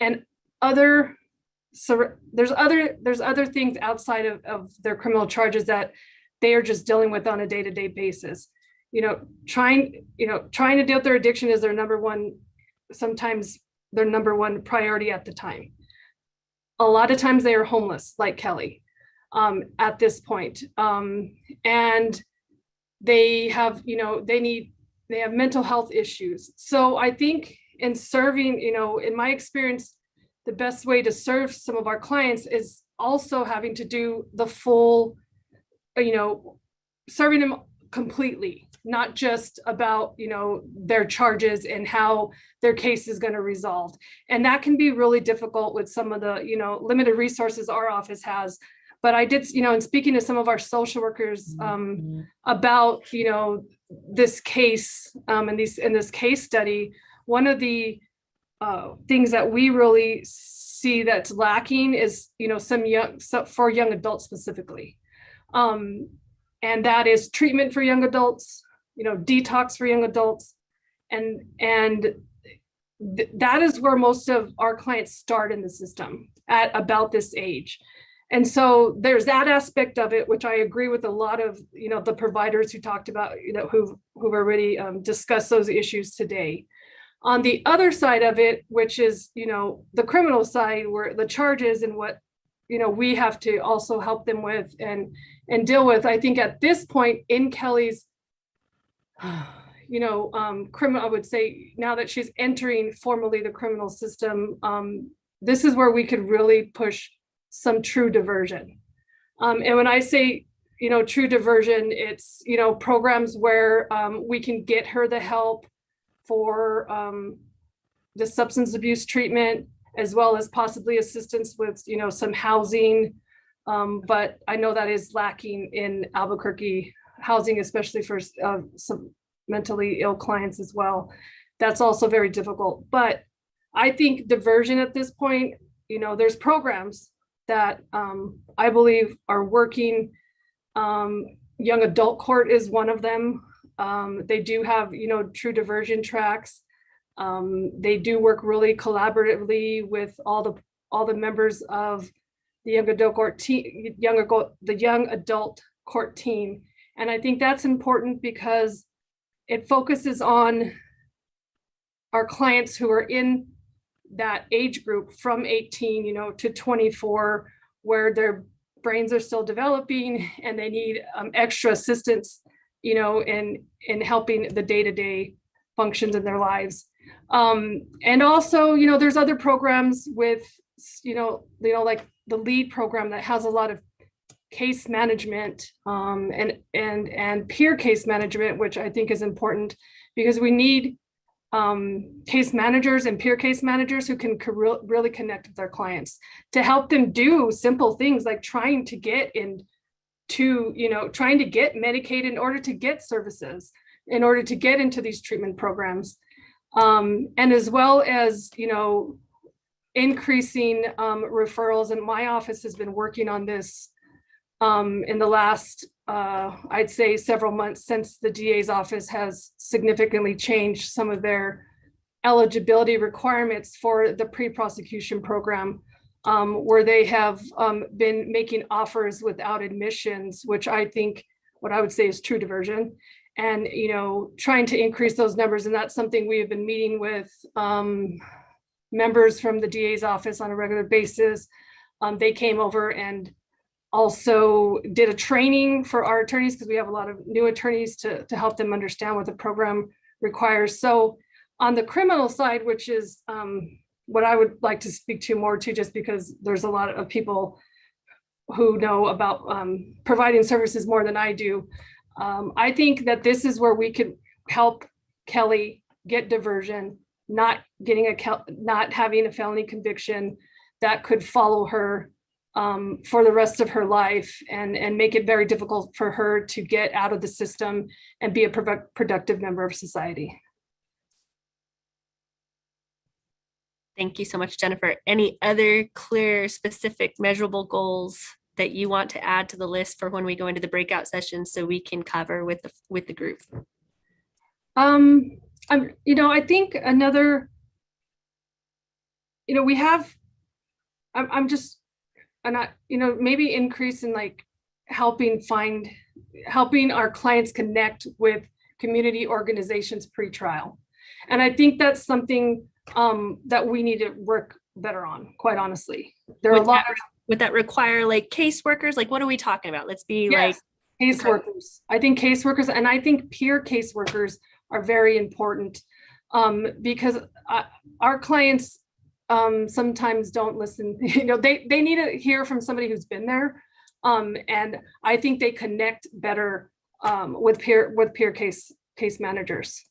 and other. So there's other things outside of their criminal charges that they are just dealing with on a day-to-day basis. Trying to deal with their addiction is sometimes their number one priority at the time. A lot of times they are homeless, like Kelly, at this point. And they have mental health issues. So I think in serving, in my experience, the best way to serve some of our clients is also having to do the full, serving them completely, not just about, their charges and how their case is going to resolve. And that can be really difficult with some of the, limited resources our office has. But I did, in speaking to some of our social workers about, this case in this case study, one of the things that we really see that's lacking is, for young adults specifically. And that is treatment for young adults, detox for young adults. And that is where most of our clients start in the system at about this age. And so there's that aspect of it, which I agree with a lot of, the providers who talked about, who've already discussed those issues today. On the other side of it, which is, the criminal side, where the charges and what, we have to also help them with and deal with. I think at this point in Kelly's, criminal, I would say now that she's entering formally the criminal system, this is where we could really push some true diversion. And when I say, true diversion, it's, programs where we can get her the help for the substance abuse treatment, as well as possibly assistance with, some housing. But I know that is lacking in Albuquerque, housing, especially for some mentally ill clients as well. That's also very difficult. But I think diversion at this point, there's programs that I believe are working. Young adult court is one of them. They do have, true diversion tracks. They do work really collaboratively with all the members of the young adult court team, the young adult court team. And I think that's important because it focuses on our clients who are in that age group from 18, to 24, where their brains are still developing and they need extra assistance, in helping the day-to-day functions in their lives. And also, there's other programs with, like the LEAD program that has a lot of case management and peer case management, which I think is important because we need case managers and peer case managers who can really connect with their clients to help them do simple things like trying to get Medicaid in order to get services, in order to get into these treatment programs. And as well as, increasing referrals. And my office has been working on this in the last, I'd say several months since the DA's office has significantly changed some of their eligibility requirements for the pre-prosecution program, where they have been making offers without admissions, which I think what I would say is true diversion, and trying to increase those numbers. And that's something we have been meeting with members from the DA's office on a regular basis. They came over and also did a training for our attorneys because we have a lot of new attorneys to help them understand what the program requires. So on the criminal side, which is what I would like to speak to more to, just because there's a lot of people who know about providing services more than I do. I think that this is where we could help Kelly get diversion, not having a felony conviction that could follow her for the rest of her life and make it very difficult for her to get out of the system and be a productive member of society. Thank you so much, Jennifer. Any other clear, specific, measurable goals that you want to add to the list for when we go into the breakout sessions so we can cover with the group? I think another, we have, maybe increase in like helping our clients connect with community organizations pre-trial. And I think that's something that we need to work better on, quite honestly. There are would that require like caseworkers? Like, what are we talking about? Let's be like caseworkers. I think caseworkers, and I think peer caseworkers are very important because our clients sometimes don't listen. They need to hear from somebody who's been there, and I think they connect better with peer case managers.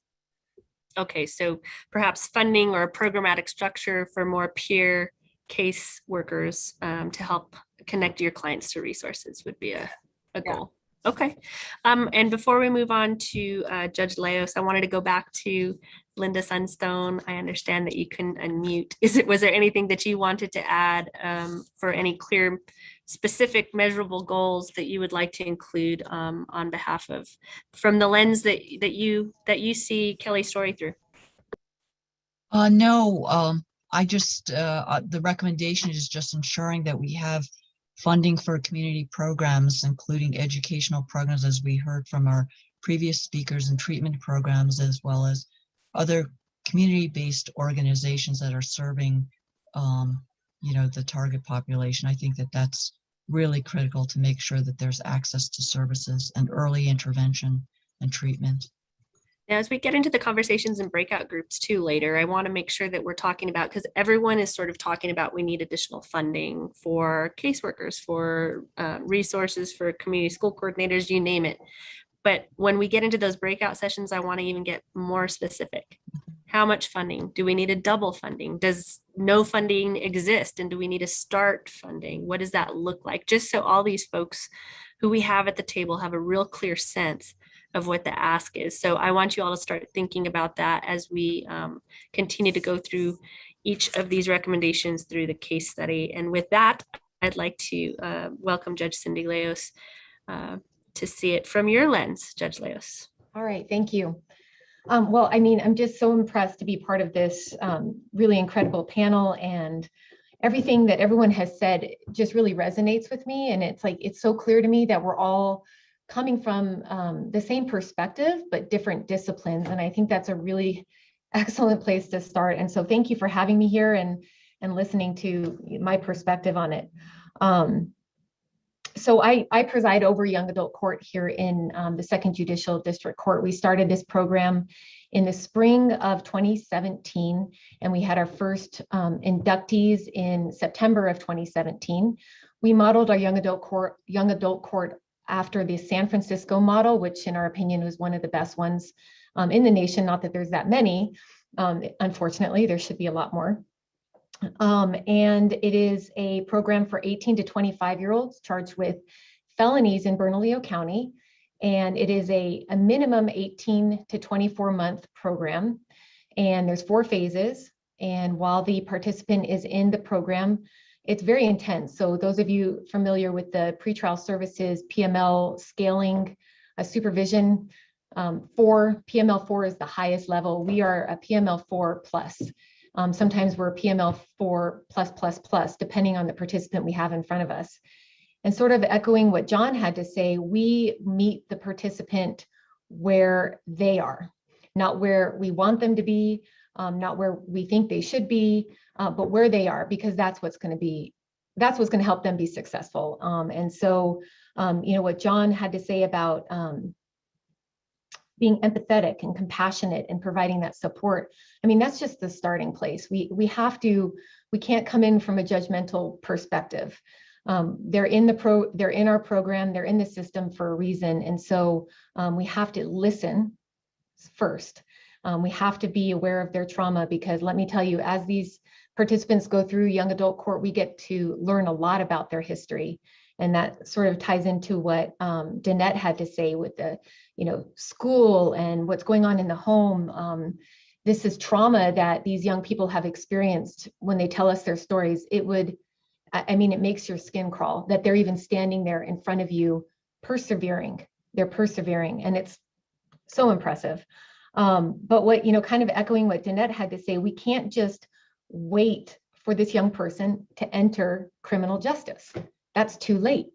Okay, so perhaps funding or a programmatic structure for more peer case workers to help connect your clients to resources would be a goal. Okay, and before we move on to Judge Leos, I wanted to go back to Linda Sunstone. I understand that you couldn't unmute. Was there anything that you wanted to add for any clear, specific, measurable goals that you would like to include on behalf of, from the lens that you see Kelly's story through? No, I just the recommendation is just ensuring that we have funding for community programs, including educational programs, as we heard from our previous speakers, and treatment programs, as well as other community-based organizations that are serving, the target population. I think that that's really critical to make sure that there's access to services and early intervention and treatment. Now, as we get into the conversations and breakout groups too later, I want to make sure that we're talking about, because everyone is sort of talking about we need additional funding for caseworkers, for resources, for community school coordinators, you name it. But when we get into those breakout sessions, I want to even get more specific. How much funding? Do we need a double funding? Does no funding exist? And do we need to start funding? What does that look like? Just so all these folks who we have at the table have a real clear sense of what the ask is. So I want you all to start thinking about that as we continue to go through each of these recommendations through the case study. And with that, I'd like to welcome Judge Cindy Leos to see it from your lens, Judge Leos. All right, thank you. Well, I mean, I'm just so impressed to be part of this really incredible panel, and everything that everyone has said just really resonates with me. And it's so clear to me that we're all coming from the same perspective, but different disciplines. And I think that's a really excellent place to start. And so thank you for having me here and listening to my perspective on it. So I preside over young adult court here in the 2nd Judicial District Court. We started this program in the spring of 2017, and we had our first inductees in September of 2017. We modeled our young adult court after the San Francisco model, which in our opinion was one of the best ones in the nation. Not that there's that many, unfortunately, there should be a lot more. And it is a program for 18 to 25-year-olds charged with felonies in Bernalillo County. And it is a minimum 18 to 24-month program. And there's 4 phases. And while the participant is in the program, it's very intense. So those of you familiar with the pretrial services, PML scaling, supervision, PML 4 is the highest level. We are a PML 4 plus. Sometimes we're PML 4 plus, depending on the participant we have in front of us. And sort of echoing what John had to say, we meet the participant where they are, not where we want them to be, not where we think they should be, but where they are, because that's what's going to help them be successful. And so, what John had to say about being empathetic and compassionate and providing that support, I mean, that's just the starting place. We can't come in from a judgmental perspective. They're in our program, they're in the system for a reason. And so we have to listen first. We have to be aware of their trauma, because let me tell you, as these participants go through young adult court, we get to learn a lot about their history. And that sort of ties into what Danette had to say with the, school and what's going on in the home. This is trauma that these young people have experienced. When they tell us their stories, it makes your skin crawl that they're even standing there in front of you, persevering. They're persevering, and it's so impressive. But what, kind of echoing what Danette had to say, we can't just wait for this young person to enter criminal justice. That's too late.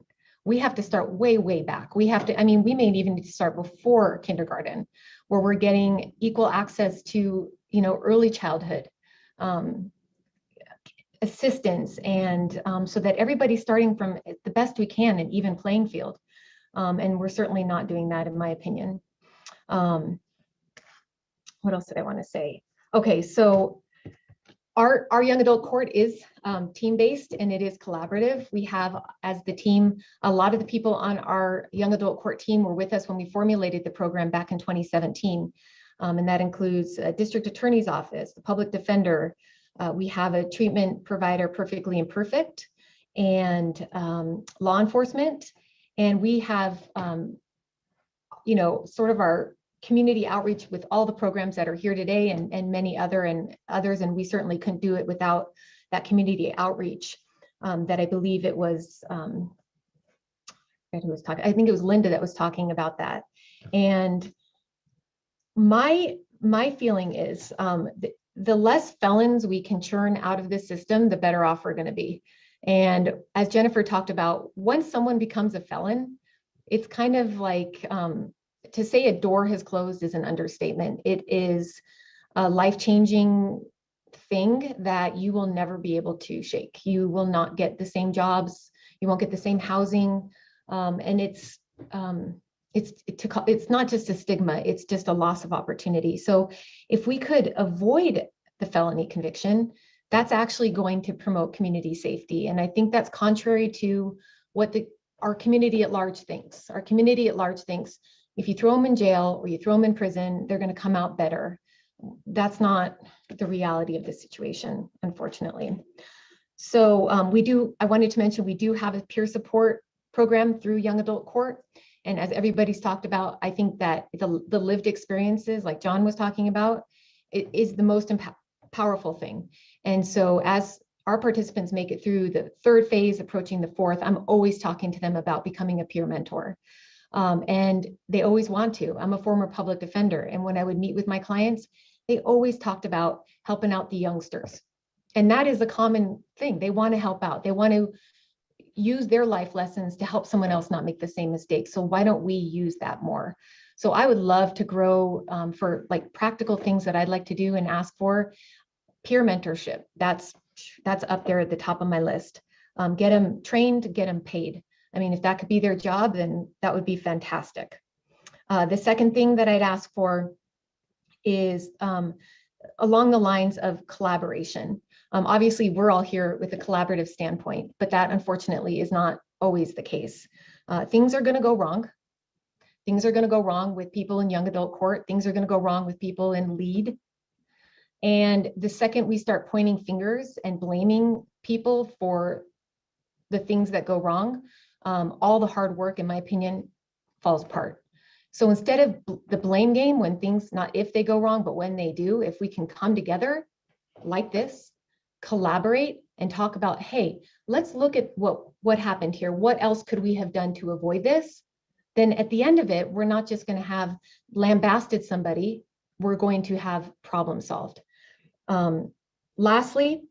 We have to start way, way back. We may even need to start before kindergarten, where we're getting equal access to, early childhood assistance, and so that everybody's starting from the best we can, an even playing field. And we're certainly not doing that, in my opinion. What else did I want to say? Okay, so our young adult court is team-based, and it is collaborative. We have, as the team, a lot of the people on our young adult court team were with us when we formulated the program back in 2017. And that includes a district attorney's office, the public defender. We have a treatment provider, Perfectly Imperfect, and law enforcement. And we have, sort of our community outreach with all the programs that are here today, and many others, and we certainly couldn't do it without that community outreach that I believe it was, who was talking? I think it was Linda that was talking about that. And my feeling is the less felons we can churn out of this system, the better off we're going to be. And as Jennifer talked about, once someone becomes a felon, it's kind of like, to say a door has closed is an understatement. It is a life-changing thing that you will never be able to shake. You will not get the same jobs. You won't get the same housing. And it's not just a stigma, it's just a loss of opportunity. So if we could avoid the felony conviction, that's actually going to promote community safety. And I think that's contrary to what our community at large thinks. Our community at large thinks if you throw them in jail or you throw them in prison, they're going to come out better. That's not the reality of the situation, unfortunately. So I wanted to mention, we do have a peer support program through Young Adult Court. And as everybody's talked about, I think that the lived experiences, like John was talking about, it is the most powerful thing. And so as our participants make it through the third phase, approaching the fourth, I'm always talking to them about becoming a peer mentor. And they always want to. I'm a former public defender. And when I would meet with my clients, they always talked about helping out the youngsters. And that is a common thing. They want to help out. They want to use their life lessons to help someone else not make the same mistake. So why don't we use that more? So I would love to grow for like practical things that I'd like to do and ask for. Peer mentorship, that's up there at the top of my list. Get them trained, get them paid. I mean, if that could be their job, then that would be fantastic. The second thing that I'd ask for is along the lines of collaboration. Obviously, we're all here with a collaborative standpoint, but that unfortunately is not always the case. Things are going to go wrong. Things are going to go wrong with people in young adult court. Things are going to go wrong with people in lead. And the second we start pointing fingers and blaming people for the things that go wrong, all the hard work, in my opinion, falls apart. So instead of the blame game, when things, not if they go wrong, but when they do, if we can come together like this, collaborate and talk about, hey, let's look at what happened here. What else could we have done to avoid this? Then at the end of it, we're not just going to have lambasted somebody, we're going to have problem solved. Lastly,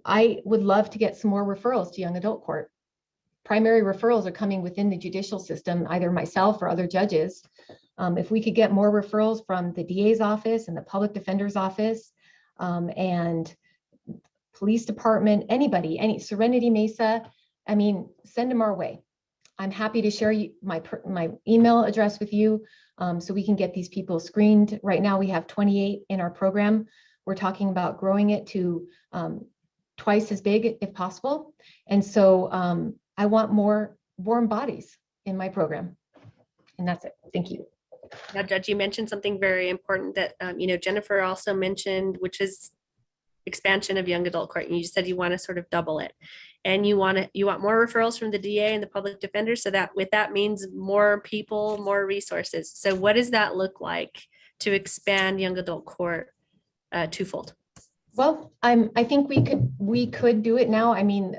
I would love to get some more referrals to young adult court. Primary referrals are coming within the judicial system, either myself or other judges. If we could get more referrals from the DA's office and the public defender's office and police department, anybody, any Serenity Mesa, I mean, send them our way. I'm happy to share my email address with you so we can get these people screened. Right now we have 28 in our program. We're talking about growing it to twice as big if possible. And so I want more warm bodies in my program. And that's it. Thank you. Now, Judge, you mentioned something very important that, Jennifer also mentioned, which is expansion of young adult court. And you said you want to sort of double it. And you want more referrals from the DA and the public defender. So that means more people, more resources. So what does that look like to expand young adult court twofold? Well, I think we could do it now. I mean,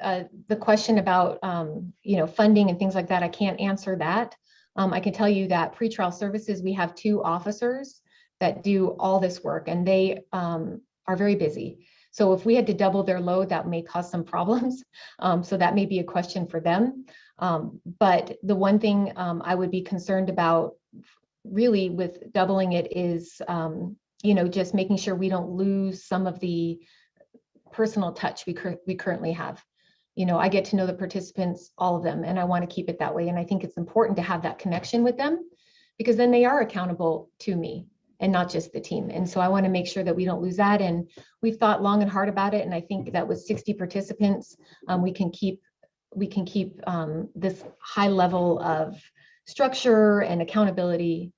the question about, funding and things like that, I can't answer that. I can tell you that pretrial services, we have 2 officers that do all this work, and they are very busy. So if we had to double their load, that may cause some problems. So that may be a question for them. But the one thing I would be concerned about really with doubling it is, just making sure we don't lose some of the personal touch we currently have. I get to know the participants, all of them, and I want to keep it that way. And I think it's important to have that connection with them, because then they are accountable to me and not just the team. And so I want to make sure that we don't lose that. And we've thought long and hard about it. And I think that with 60 participants, we can keep this high level of structure and accountability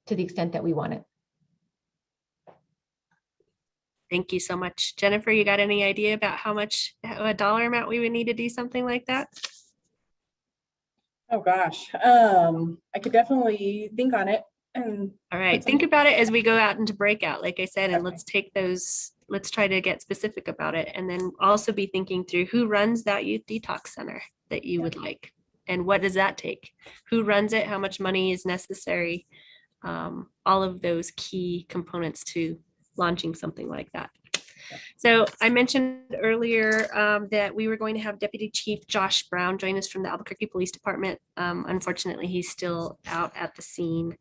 to the extent that we want it. Thank you so much. Jennifer, you got any idea about how much, a dollar amount we would need to do something like that? Oh, gosh. I could definitely think on it. And all right, think about it as we go out into breakout, like I said, and Okay. let's try to get specific about it. And then also be thinking through who runs that youth detox center that you would like, and what does that take? Who runs it? How much money is necessary? All of those key components to launching something like that. So I mentioned earlier that we were going to have Deputy Chief Josh Brown join us from the Albuquerque Police Department. Unfortunately, he's still out at the scene.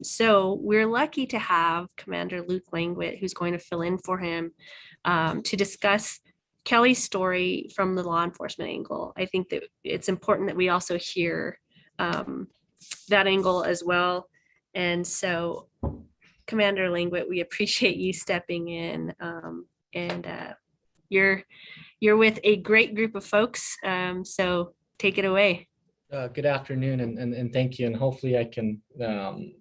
So we're lucky to have Commander Luke Langwit, who's going to fill in for him to discuss Kelly's story from the law enforcement angle. I think that it's important that we also hear that angle as well. And so Commander Langwit, we appreciate you stepping in, and you're with a great group of folks. So take it away. Good afternoon, and thank you. And hopefully I can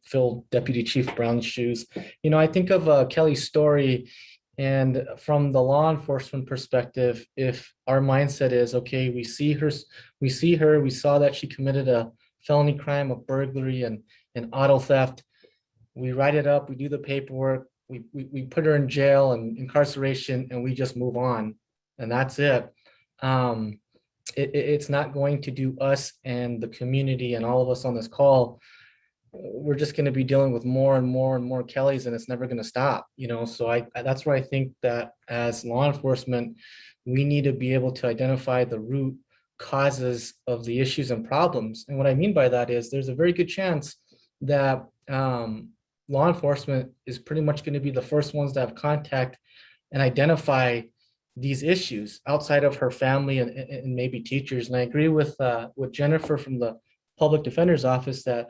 fill Deputy Chief Brown's shoes. I think of Kelly's story, and from the law enforcement perspective, if our mindset is, okay, we saw that she committed a felony crime of burglary and auto theft. We write it up, we do the paperwork, we put her in jail and incarceration, and we just move on, and that's it. It's not going to do us and the community and all of us on this call. We're just going to be dealing with more and more and more Kellys, and it's never going to stop. So that's where I think that as law enforcement, we need to be able to identify the root causes of the issues and problems. And what I mean by that is there's a very good chance that law enforcement is pretty much going to be the first ones to have contact and identify these issues outside of her family and maybe teachers. And I agree with Jennifer from the Public Defender's Office that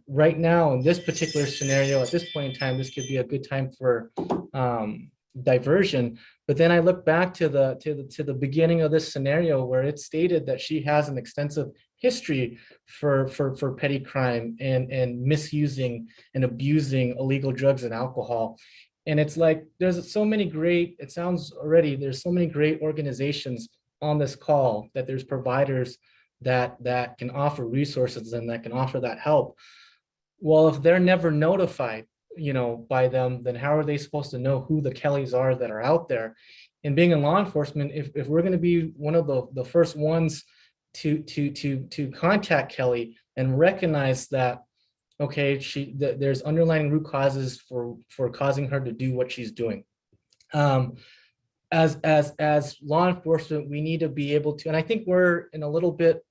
right now in this particular scenario, at this point in time, this could be a good time for diversion. But then I look back to the beginning of this scenario where it stated that she has an extensive history for petty crime and misusing and abusing illegal drugs and alcohol. And it's like there's so many great organizations on this call, that there's providers that can offer resources and that can offer that help. Well, if they're never notified, by them, then how are they supposed to know who the Kellys are that are out there? And being in law enforcement, if we're going to be one of the first ones to contact Kelly and recognize that, okay, there's underlying root causes for causing her to do what she's doing. As law enforcement, we need to be able to, and I think we're in a little bit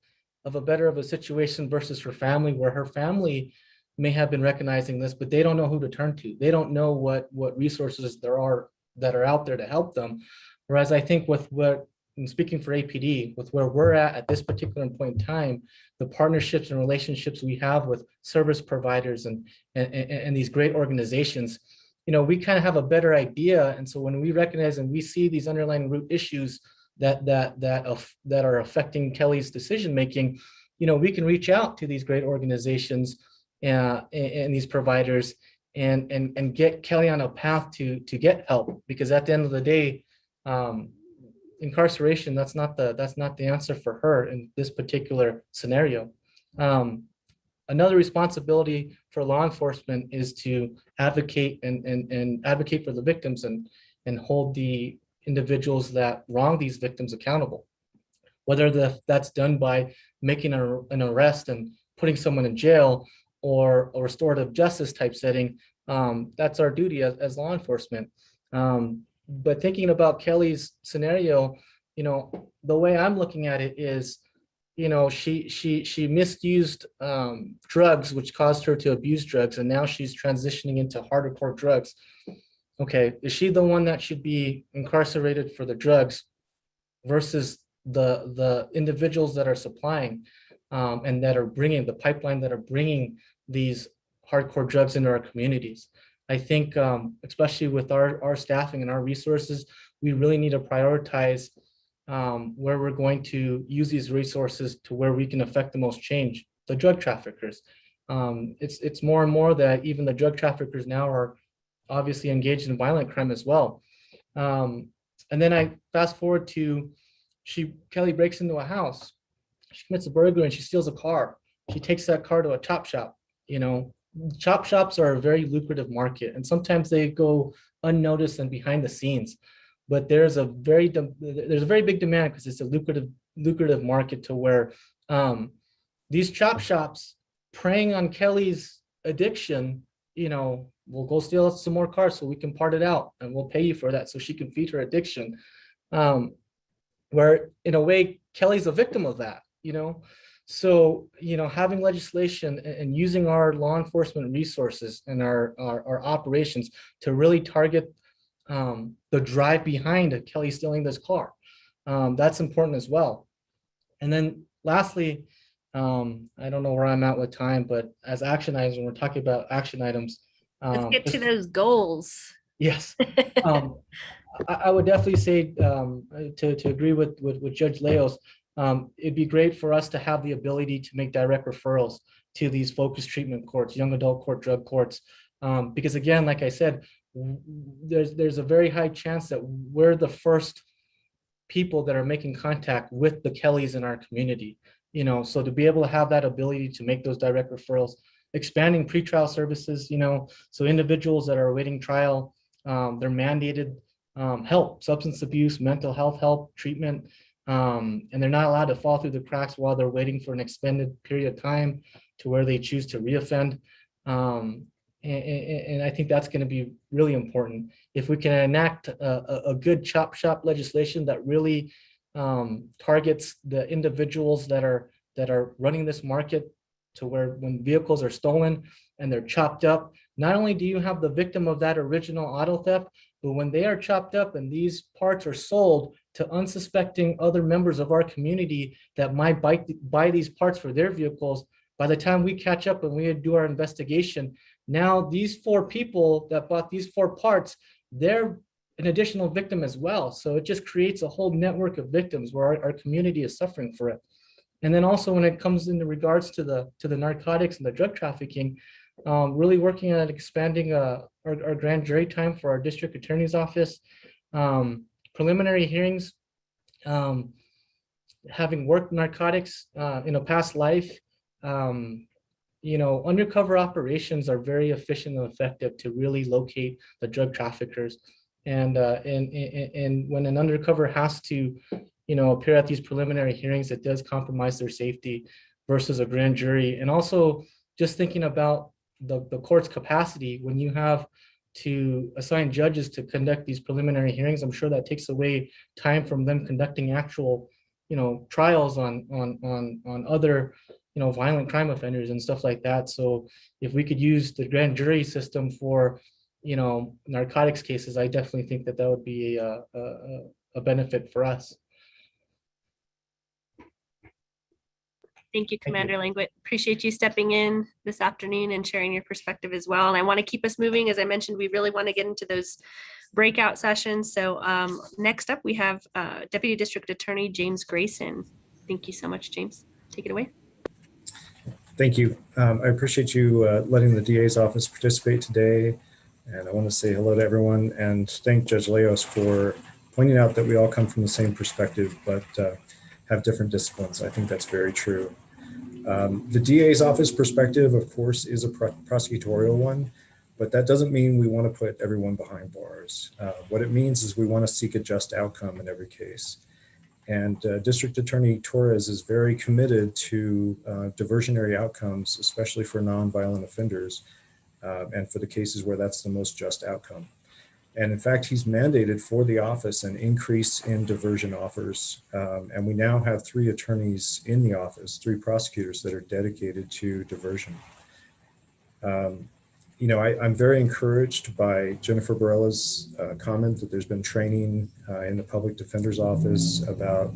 of a situation versus her family, where her family may have been recognizing this, but they don't know who to turn to. They don't know what resources there are that are out there to help them. Whereas I think and speaking for APD, with where we're at this particular point in time, the partnerships and relationships we have with service providers and these great organizations, we kind of have a better idea. And so when we recognize and we see these underlying root issues that are affecting Kelly's decision making, we can reach out to these great organizations and these providers and get Kelly on a path to get help, because at the end of the day, incarceration, that's not the answer for her in this particular scenario. Another responsibility for law enforcement is to advocate and advocate for the victims and hold the individuals that wrong these victims accountable. Whether that's done by making an arrest and putting someone in jail, or a restorative justice type setting, that's our duty as law enforcement. But thinking about Kelly's scenario, the way I'm looking at it is, she misused drugs, which caused her to abuse drugs, and now she's transitioning into hardcore drugs. Okay, is she the one that should be incarcerated for the drugs versus the individuals that are supplying and that are bringing the pipeline, that are bringing these hardcore drugs into our communities? I think, especially with our staffing and our resources, we really need to prioritize where we're going to use these resources to where we can affect the most change, the drug traffickers. It's more and more that even the drug traffickers now are obviously engaged in violent crime as well. And then I fast forward to Kelly breaks into a house, she commits a burglary, and she steals a car. She takes that car to a chop shop. Chop shops are a very lucrative market, and sometimes they go unnoticed and behind the scenes. But there's a very big demand because it's a lucrative market, to where these chop shops, preying on Kelly's addiction, we'll go steal some more cars so we can part it out, and we'll pay you for that so she can feed her addiction. Where in a way Kelly's a victim of that, So, having legislation and using our law enforcement resources and our operations to really target the drive behind Kelly stealing this car, that's important as well. And then lastly, I don't know where I'm at with time, but as action items, when we're talking about action items, let's get to those goals. Yes. I would definitely say, to agree with Judge Leos, it'd be great for us to have the ability to make direct referrals to these focused treatment courts, young adult court, drug courts, because again, like I said, there's a very high chance that we're the first people that are making contact with the Kellys in our community. So to be able to have that ability to make those direct referrals, expanding pretrial services, so individuals that are awaiting trial, they're mandated help, substance abuse, mental health help, treatment, and they're not allowed to fall through the cracks while they're waiting for an extended period of time to where they choose to reoffend. And I think that's going to be really important. If we can enact a good chop shop legislation that really targets the individuals that are running this market, to where when vehicles are stolen and they're chopped up, not only do you have the victim of that original auto theft, but when they are chopped up and these parts are sold to unsuspecting other members of our community that might buy these parts for their vehicles, by the time we catch up and we do our investigation, now these 4 people that bought these 4 parts, they're an additional victim as well. So it just creates a whole network of victims where our community is suffering for it. And then also when it comes in regards to the narcotics and the drug trafficking, really working on expanding our grand jury time for our district attorney's office, preliminary hearings, having worked narcotics in a past life, undercover operations are very efficient and effective to really locate the drug traffickers. And when an undercover has to, appear at these preliminary hearings, it does compromise their safety versus a grand jury. And also just thinking about the court's capacity, when you have to assign judges to conduct these preliminary hearings, I'm sure that takes away time from them conducting actual, trials on other, violent crime offenders and stuff like that. So if we could use the grand jury system for, narcotics cases, I definitely think that would be a benefit for us. Thank you, Commander Langwit. Appreciate you stepping in this afternoon and sharing your perspective as well. And I want to keep us moving. As I mentioned, we really want to get into those breakout sessions. So next up, we have Deputy District Attorney James Grayson. Thank you so much, James. Take it away. Thank you. I appreciate you letting the DA's office participate today. And I want to say hello to everyone and thank Judge Leos for pointing out that we all come from the same perspective, but have different disciplines. I think that's very true. The DA's office perspective, of course, is a prosecutorial one, but that doesn't mean we want to put everyone behind bars. What it means is we want to seek a just outcome in every case. And District Attorney Torres is very committed to diversionary outcomes, especially for nonviolent offenders, and for the cases where that's the most just outcome. And in fact, he's mandated for the office an increase in diversion offers. And we now have 3 attorneys in the office, 3 prosecutors that are dedicated to diversion. You know, I'm very encouraged by Jennifer Barela's comment that there's been training in the public defender's office about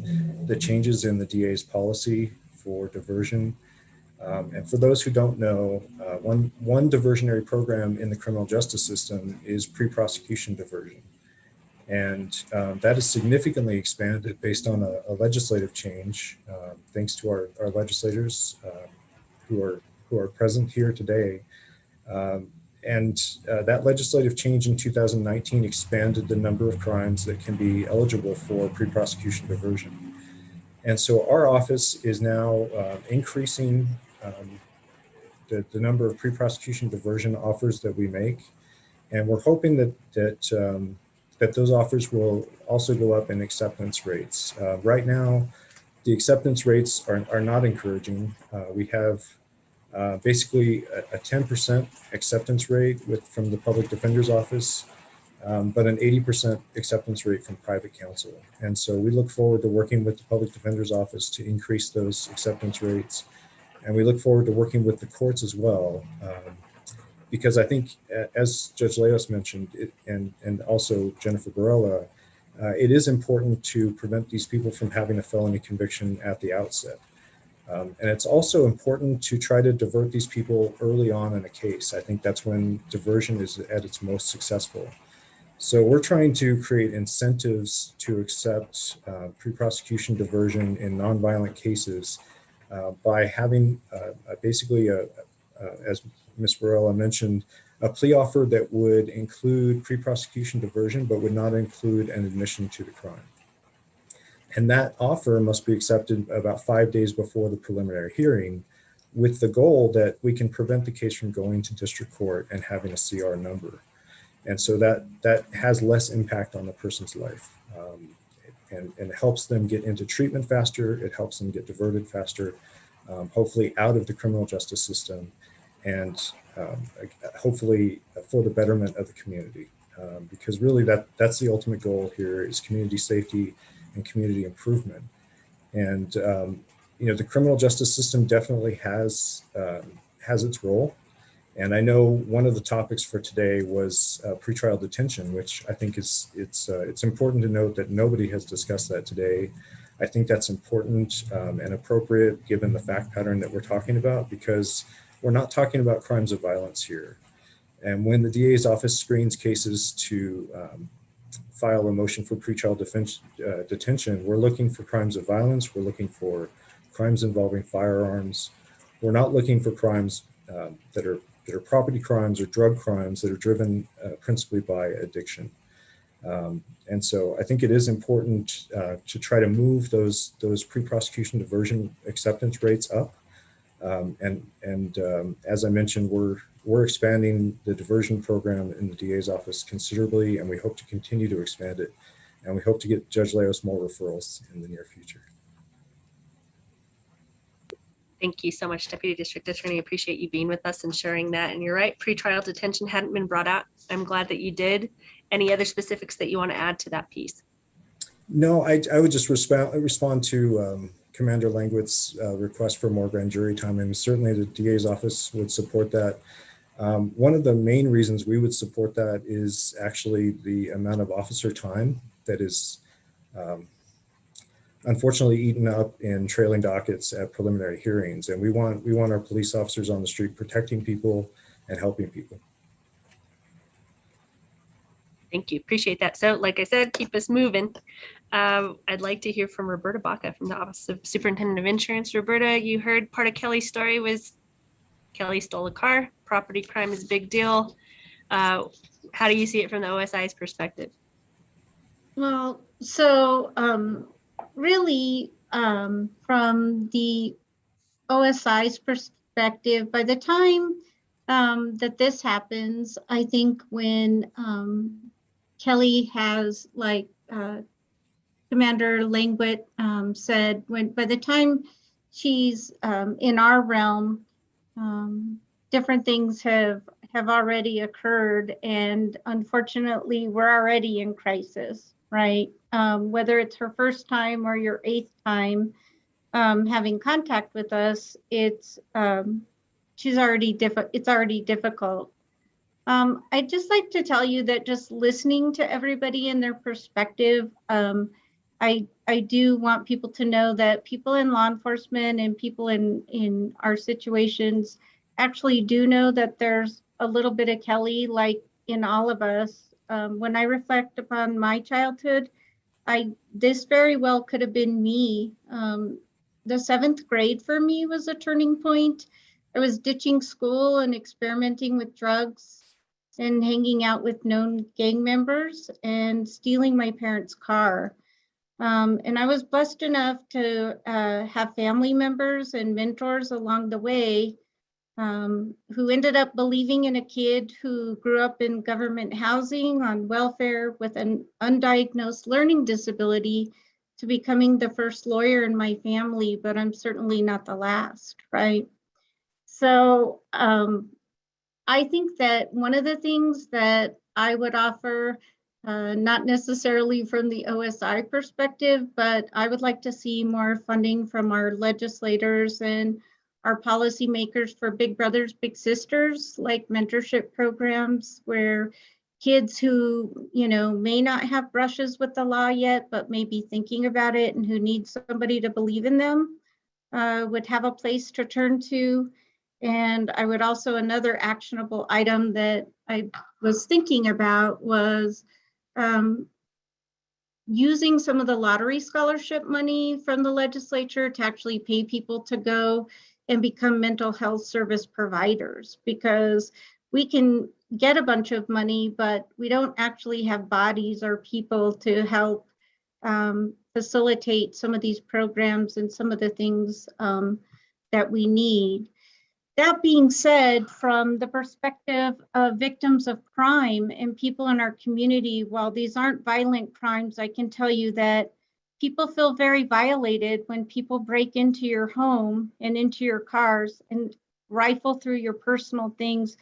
the changes in the DA's policy for diversion. And for those who don't know, one diversionary program in the criminal justice system is pre-prosecution diversion. And that is significantly expanded based on a legislative change, thanks to our legislators who are present here today. That legislative change in 2019 expanded the number of crimes that can be eligible for pre-prosecution diversion. And so our office is now increasing the number of pre-prosecution diversion offers that we make. And we're hoping that those offers will also go up in acceptance rates. Right now, the acceptance rates are not encouraging. We have basically a 10% acceptance rate from the public defender's office, but an 80% acceptance rate from private counsel. And so we look forward to working with the public defender's office to increase those acceptance rates. And we look forward to working with the courts as well, because I think, as Judge Leos mentioned, and also Jennifer Barela, it is important to prevent these people from having a felony conviction at the outset. And it's also important to try to divert these people early on in a case. I think that's when diversion is at its most successful. So we're trying to create incentives to accept pre-prosecution diversion in nonviolent cases by having basically, as Ms. Varela mentioned, a plea offer that would include pre-prosecution diversion, but would not include an admission to the crime. And that offer must be accepted about 5 days before the preliminary hearing, with the goal that we can prevent the case from going to district court and having a CR number. And so that has less impact on the person's life. And helps them get into treatment faster. It helps them get diverted faster, hopefully out of the criminal justice system, and hopefully for the betterment of the community. Because really that's the ultimate goal here, is community safety and community improvement. And you know, the criminal justice system definitely has its role. And I know one of the topics for today was pretrial detention, which I think it's important to note that nobody has discussed that today. I think that's important and appropriate given the fact pattern that we're talking about, because we're not talking about crimes of violence here. And when the DA's office screens cases to file a motion for pretrial detention, we're looking for crimes of violence. We're looking for crimes involving firearms. We're not looking for crimes that are property crimes or drug crimes that are driven principally by addiction. And so I think it is important to try to move those pre-prosecution diversion acceptance rates up. As I mentioned, we're expanding the diversion program in the DA's office considerably, and we hope to continue to expand it. And we hope to get Judge Leos more referrals in the near future. Thank you so much, Deputy District Attorney. Appreciate you being with us and sharing that. And you're right, pretrial detention hadn't been brought out. I'm glad that you did. Any other specifics that you want to add to that piece? No, I would just respond to Commander Langwitz's request for more grand jury time. And certainly the DA's office would support that. One of the main reasons we would support that is actually the amount of officer time that is unfortunately eaten up in trailing dockets at preliminary hearings. And we want our police officers on the street protecting people and helping people. Thank you. Appreciate that. So like I said, keep us moving. I'd like to hear from Roberta Baca from the Office of Superintendent of Insurance. Roberta, you heard part of Kelly's story was Kelly stole a car. Property crime is a big deal. How do you see it from the OSI's perspective? Well, so really, from the OSI's perspective, by the time that this happens, I think when Kelly has, like Commander Langwit said, by the time she's in our realm, different things have already occurred, and unfortunately, we're already in crisis, right? Whether it's her first time or your 8th time having contact with us, it's already difficult. I'd just like to tell you that just listening to everybody and their perspective, I do want people to know that people in law enforcement and people in our situations actually do know that there's a little bit of Kelly, like in all of us. When I reflect upon my childhood, this very well could have been me. The 7th grade for me was a turning point. I was ditching school and experimenting with drugs and hanging out with known gang members and stealing my parents' car. And I was blessed enough to have family members and mentors along the way who ended up believing in a kid who grew up in government housing on welfare with an undiagnosed learning disability to becoming the first lawyer in my family, but I'm certainly not the last, right? So I think that one of the things that I would offer, not necessarily from the OSI perspective, but I would like to see more funding from our legislators and our policymakers for big brothers, big sisters, like mentorship programs where kids who, may not have brushes with the law yet, but may be thinking about it and who need somebody to believe in them would have a place to turn to. And I would also, another actionable item that I was thinking about was using some of the lottery scholarship money from the legislature to actually pay people to go and become mental health service providers, because we can get a bunch of money, but we don't actually have bodies or people to help facilitate some of these programs and some of the things that we need. That being said, from the perspective of victims of crime and people in our community, while these aren't violent crimes, I can tell you that people feel very violated when people break into your home and into your cars and rifle through your personal things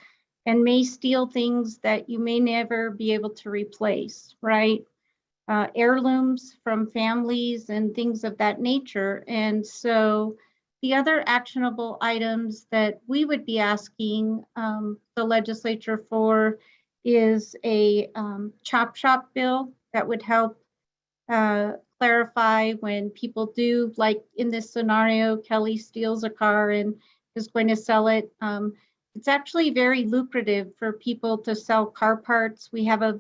and may steal things that you may never be able to replace, right? Heirlooms from families and things of that nature. And so the other actionable items that we would be asking the legislature for is a chop shop bill that would help clarify when people do, like in this scenario, Kelly steals a car and is going to sell it. It's actually very lucrative for people to sell car parts. We have an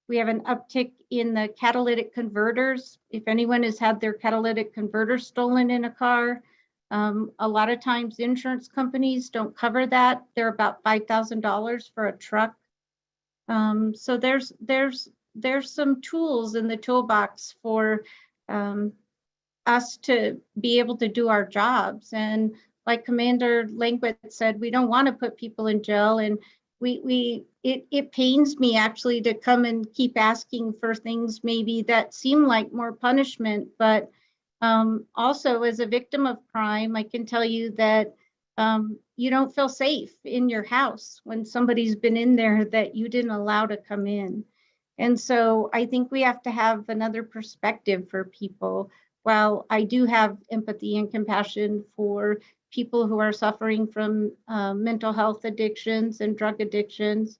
uptick in the catalytic converters. If anyone has had their catalytic converter stolen in a car, a lot of times insurance companies don't cover that. They're about $5,000 for a truck. So there's some tools in the toolbox for us to be able to do our jobs. And like Commander Langwit said, we don't want to put people in jail, and it pains me actually to come and keep asking for things maybe that seem like more punishment, but also as a victim of crime, I can tell you that you don't feel safe in your house when somebody's been in there that you didn't allow to come in. And so I think we have to have another perspective for people. While I do have empathy and compassion for people who are suffering from mental health addictions and drug addictions,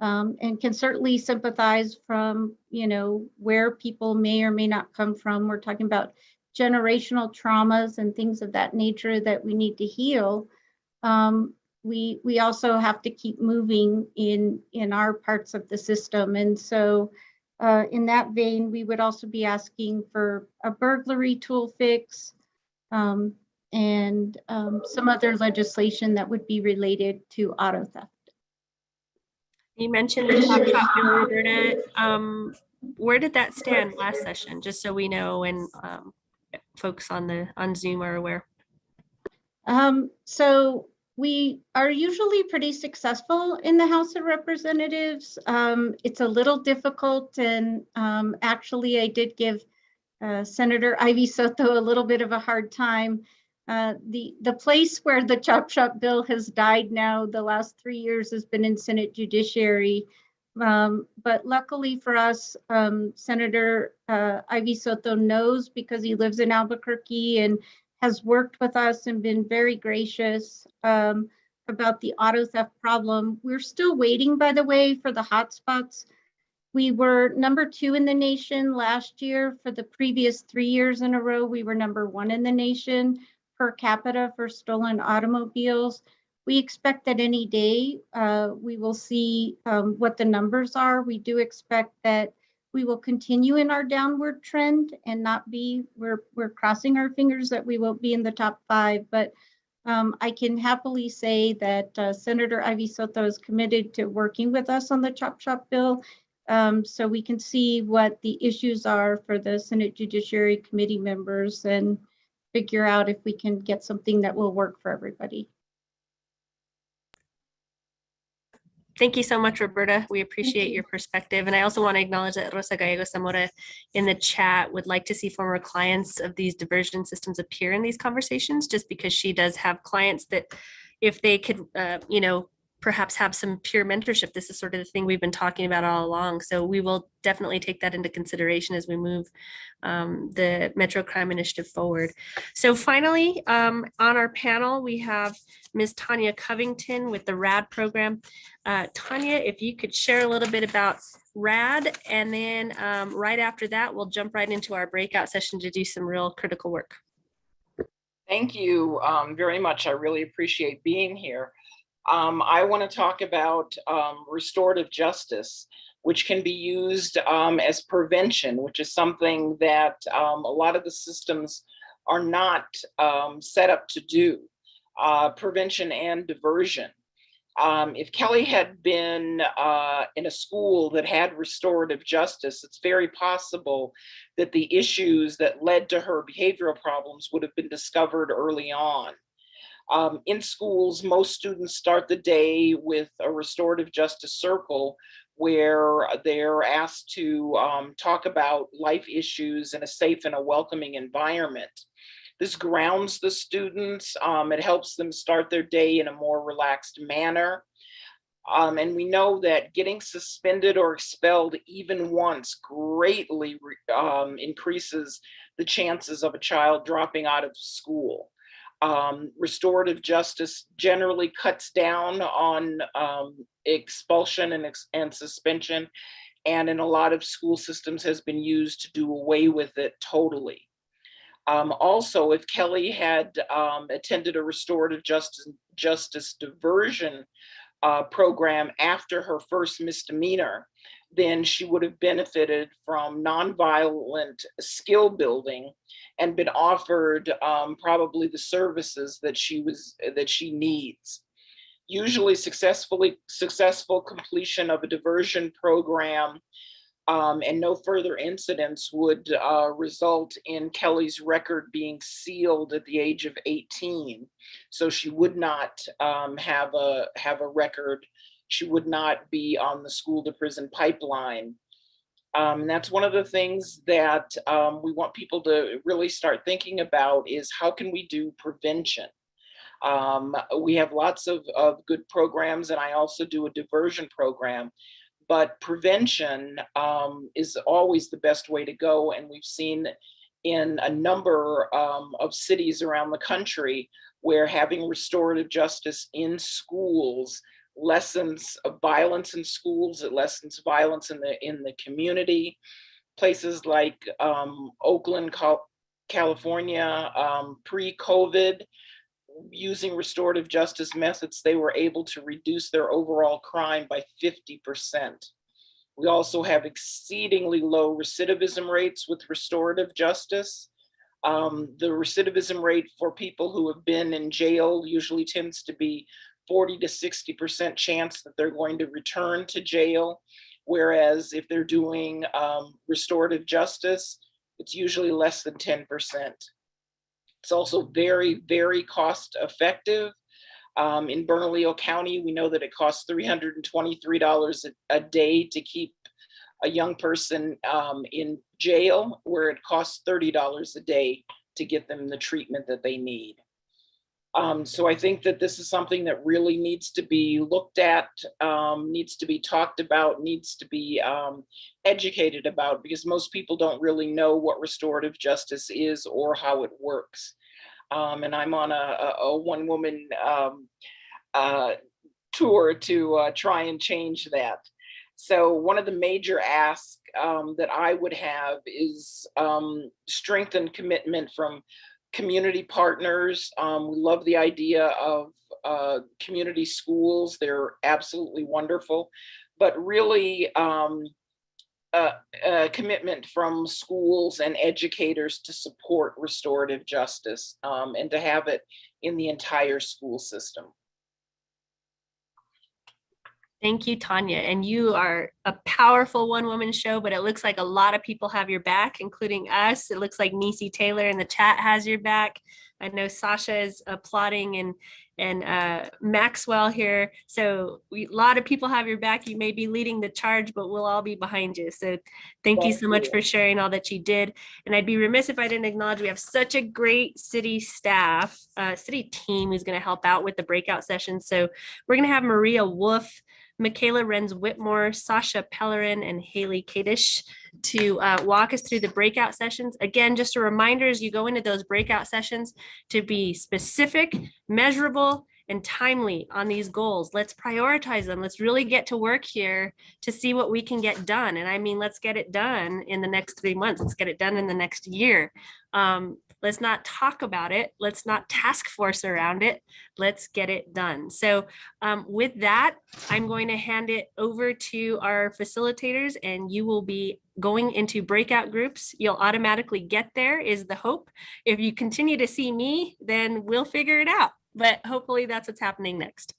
and can certainly sympathize from, where people may or may not come from. We're talking about generational traumas and things of that nature that we need to heal. We also have to keep moving in our parts of the system. And so in that vein, we would also be asking for a burglary tool fix, and some other legislation that would be related to auto theft. You mentioned the Chop Shop bill, Roberta. Where did that stand last session? Just so we know, and folks on Zoom are aware. So we are usually pretty successful in the House of Representatives. It's a little difficult, and actually I did give Senator Ivy Soto a little bit of a hard time. The place where the Chop Shop bill has died now the last 3 years has been in Senate Judiciary. But luckily for us, Senator Ivy Soto knows, because he lives in Albuquerque and has worked with us and been very gracious about the auto theft problem. We're still waiting, by the way, for the hotspots. We were number 2 in the nation last year. For the previous 3 years in a row, we were number 1 in the nation per capita for stolen automobiles. We expect that any day we will see what the numbers are. We do expect that we will continue in our downward trend and not be, we're crossing our fingers that we will be in the top 5, but I can happily say that Senator Ivy Soto is committed to working with us on the Chop Shop bill, so we can see what the issues are for the Senate Judiciary Committee members and figure out if we can get something that will work for everybody. Thank you so much, Roberta. We appreciate your perspective. And I also want to acknowledge that Rosa Gallego Zamora in the chat would like to see former clients of these diversion systems appear in these conversations, just because she does have clients that if they could, perhaps have some peer mentorship. This is sort of the thing we've been talking about all along. So we will definitely take that into consideration as we move the Metro Crime Initiative forward. So finally, on our panel, we have Ms. Tanya Covington with the Rad Program. Tanya, if you could share a little bit about Rad, and then right after that, we'll jump right into our breakout session to do some real critical work. Thank you very much. I really appreciate being here. I want to talk about restorative justice, which can be used as prevention, which is something that a lot of the systems are not set up to do, prevention and diversion. If Kelly had been in a school that had restorative justice, it's very possible that the issues that led to her behavioral problems would have been discovered early on. In schools, most students start the day with a restorative justice circle where they're asked to talk about life issues in a safe and a welcoming environment. This grounds the students. It helps them start their day in a more relaxed manner. And we know that getting suspended or expelled even once greatly increases the chances of a child dropping out of school. Restorative justice generally cuts down on expulsion and suspension, and in a lot of school systems has been used to do away with it totally. Also, if Kelly had attended a restorative justice diversion program after her first misdemeanor, then she would have benefited from nonviolent skill building and been offered probably the services that she needs. Usually successful completion of a diversion program and no further incidents would result in Kelly's record being sealed at the age of 18. So she would not have a record. She would not be on the school to prison pipeline. And that's one of the things that we want people to really start thinking about is how can we do prevention? We have lots of good programs, and I also do a diversion program, but prevention is always the best way to go. And we've seen in a number of cities around the country where having restorative justice in schools lessens violence in schools, it lessens violence in the community. Places like Oakland, California, pre-COVID, using restorative justice methods, they were able to reduce their overall crime by 50%. We also have exceedingly low recidivism rates with restorative justice. The recidivism rate for people who have been in jail usually tends to be 40 to 60% chance that they're going to return to jail. Whereas if they're doing restorative justice, it's usually less than 10%. It's also very, very cost effective. In Bernalillo County, we know that it costs $323 a day to keep a young person in jail, where it costs $30 a day to get them the treatment that they need. So I think that this is something that really needs to be looked at, needs to be talked about, needs to be educated about, because most people don't really know what restorative justice is or how it works. And I'm on a one-woman tour to try and change that. So one of the major asks that I would have is strengthened commitment from community partners. We love the idea of community schools. They're absolutely wonderful, but really commitment from schools and educators to support restorative justice and to have it in the entire school system. Thank you, Tanya. And you are a powerful one-woman show, but it looks like a lot of people have your back, including us. It looks like Nisi Taylor in the chat has your back. I know Sasha is applauding and Maxwell here. So a lot of people have your back. You may be leading the charge, but we'll all be behind you. So thank you so much for sharing all that you did. And I'd be remiss if I didn't acknowledge we have such a great city staff, city team who's going to help out with the breakout session. So we're going to have Maria Wolf, Michaela Renz-Whitmore, Sasha Pellerin, and Haley Kadish to walk us through the breakout sessions. Again, just a reminder as you go into those breakout sessions to be specific, measurable, and timely on these goals. Let's prioritize them. Let's really get to work here to see what we can get done. And I mean, let's get it done in the next 3 months. Let's get it done in the next year. Let's not talk about it. Let's not task force around it. Let's get it done. So with that, I'm going to hand it over to our facilitators, and you will be going into breakout groups. You'll automatically get there is the hope. If you continue to see me, then we'll figure it out. But hopefully that's what's happening next.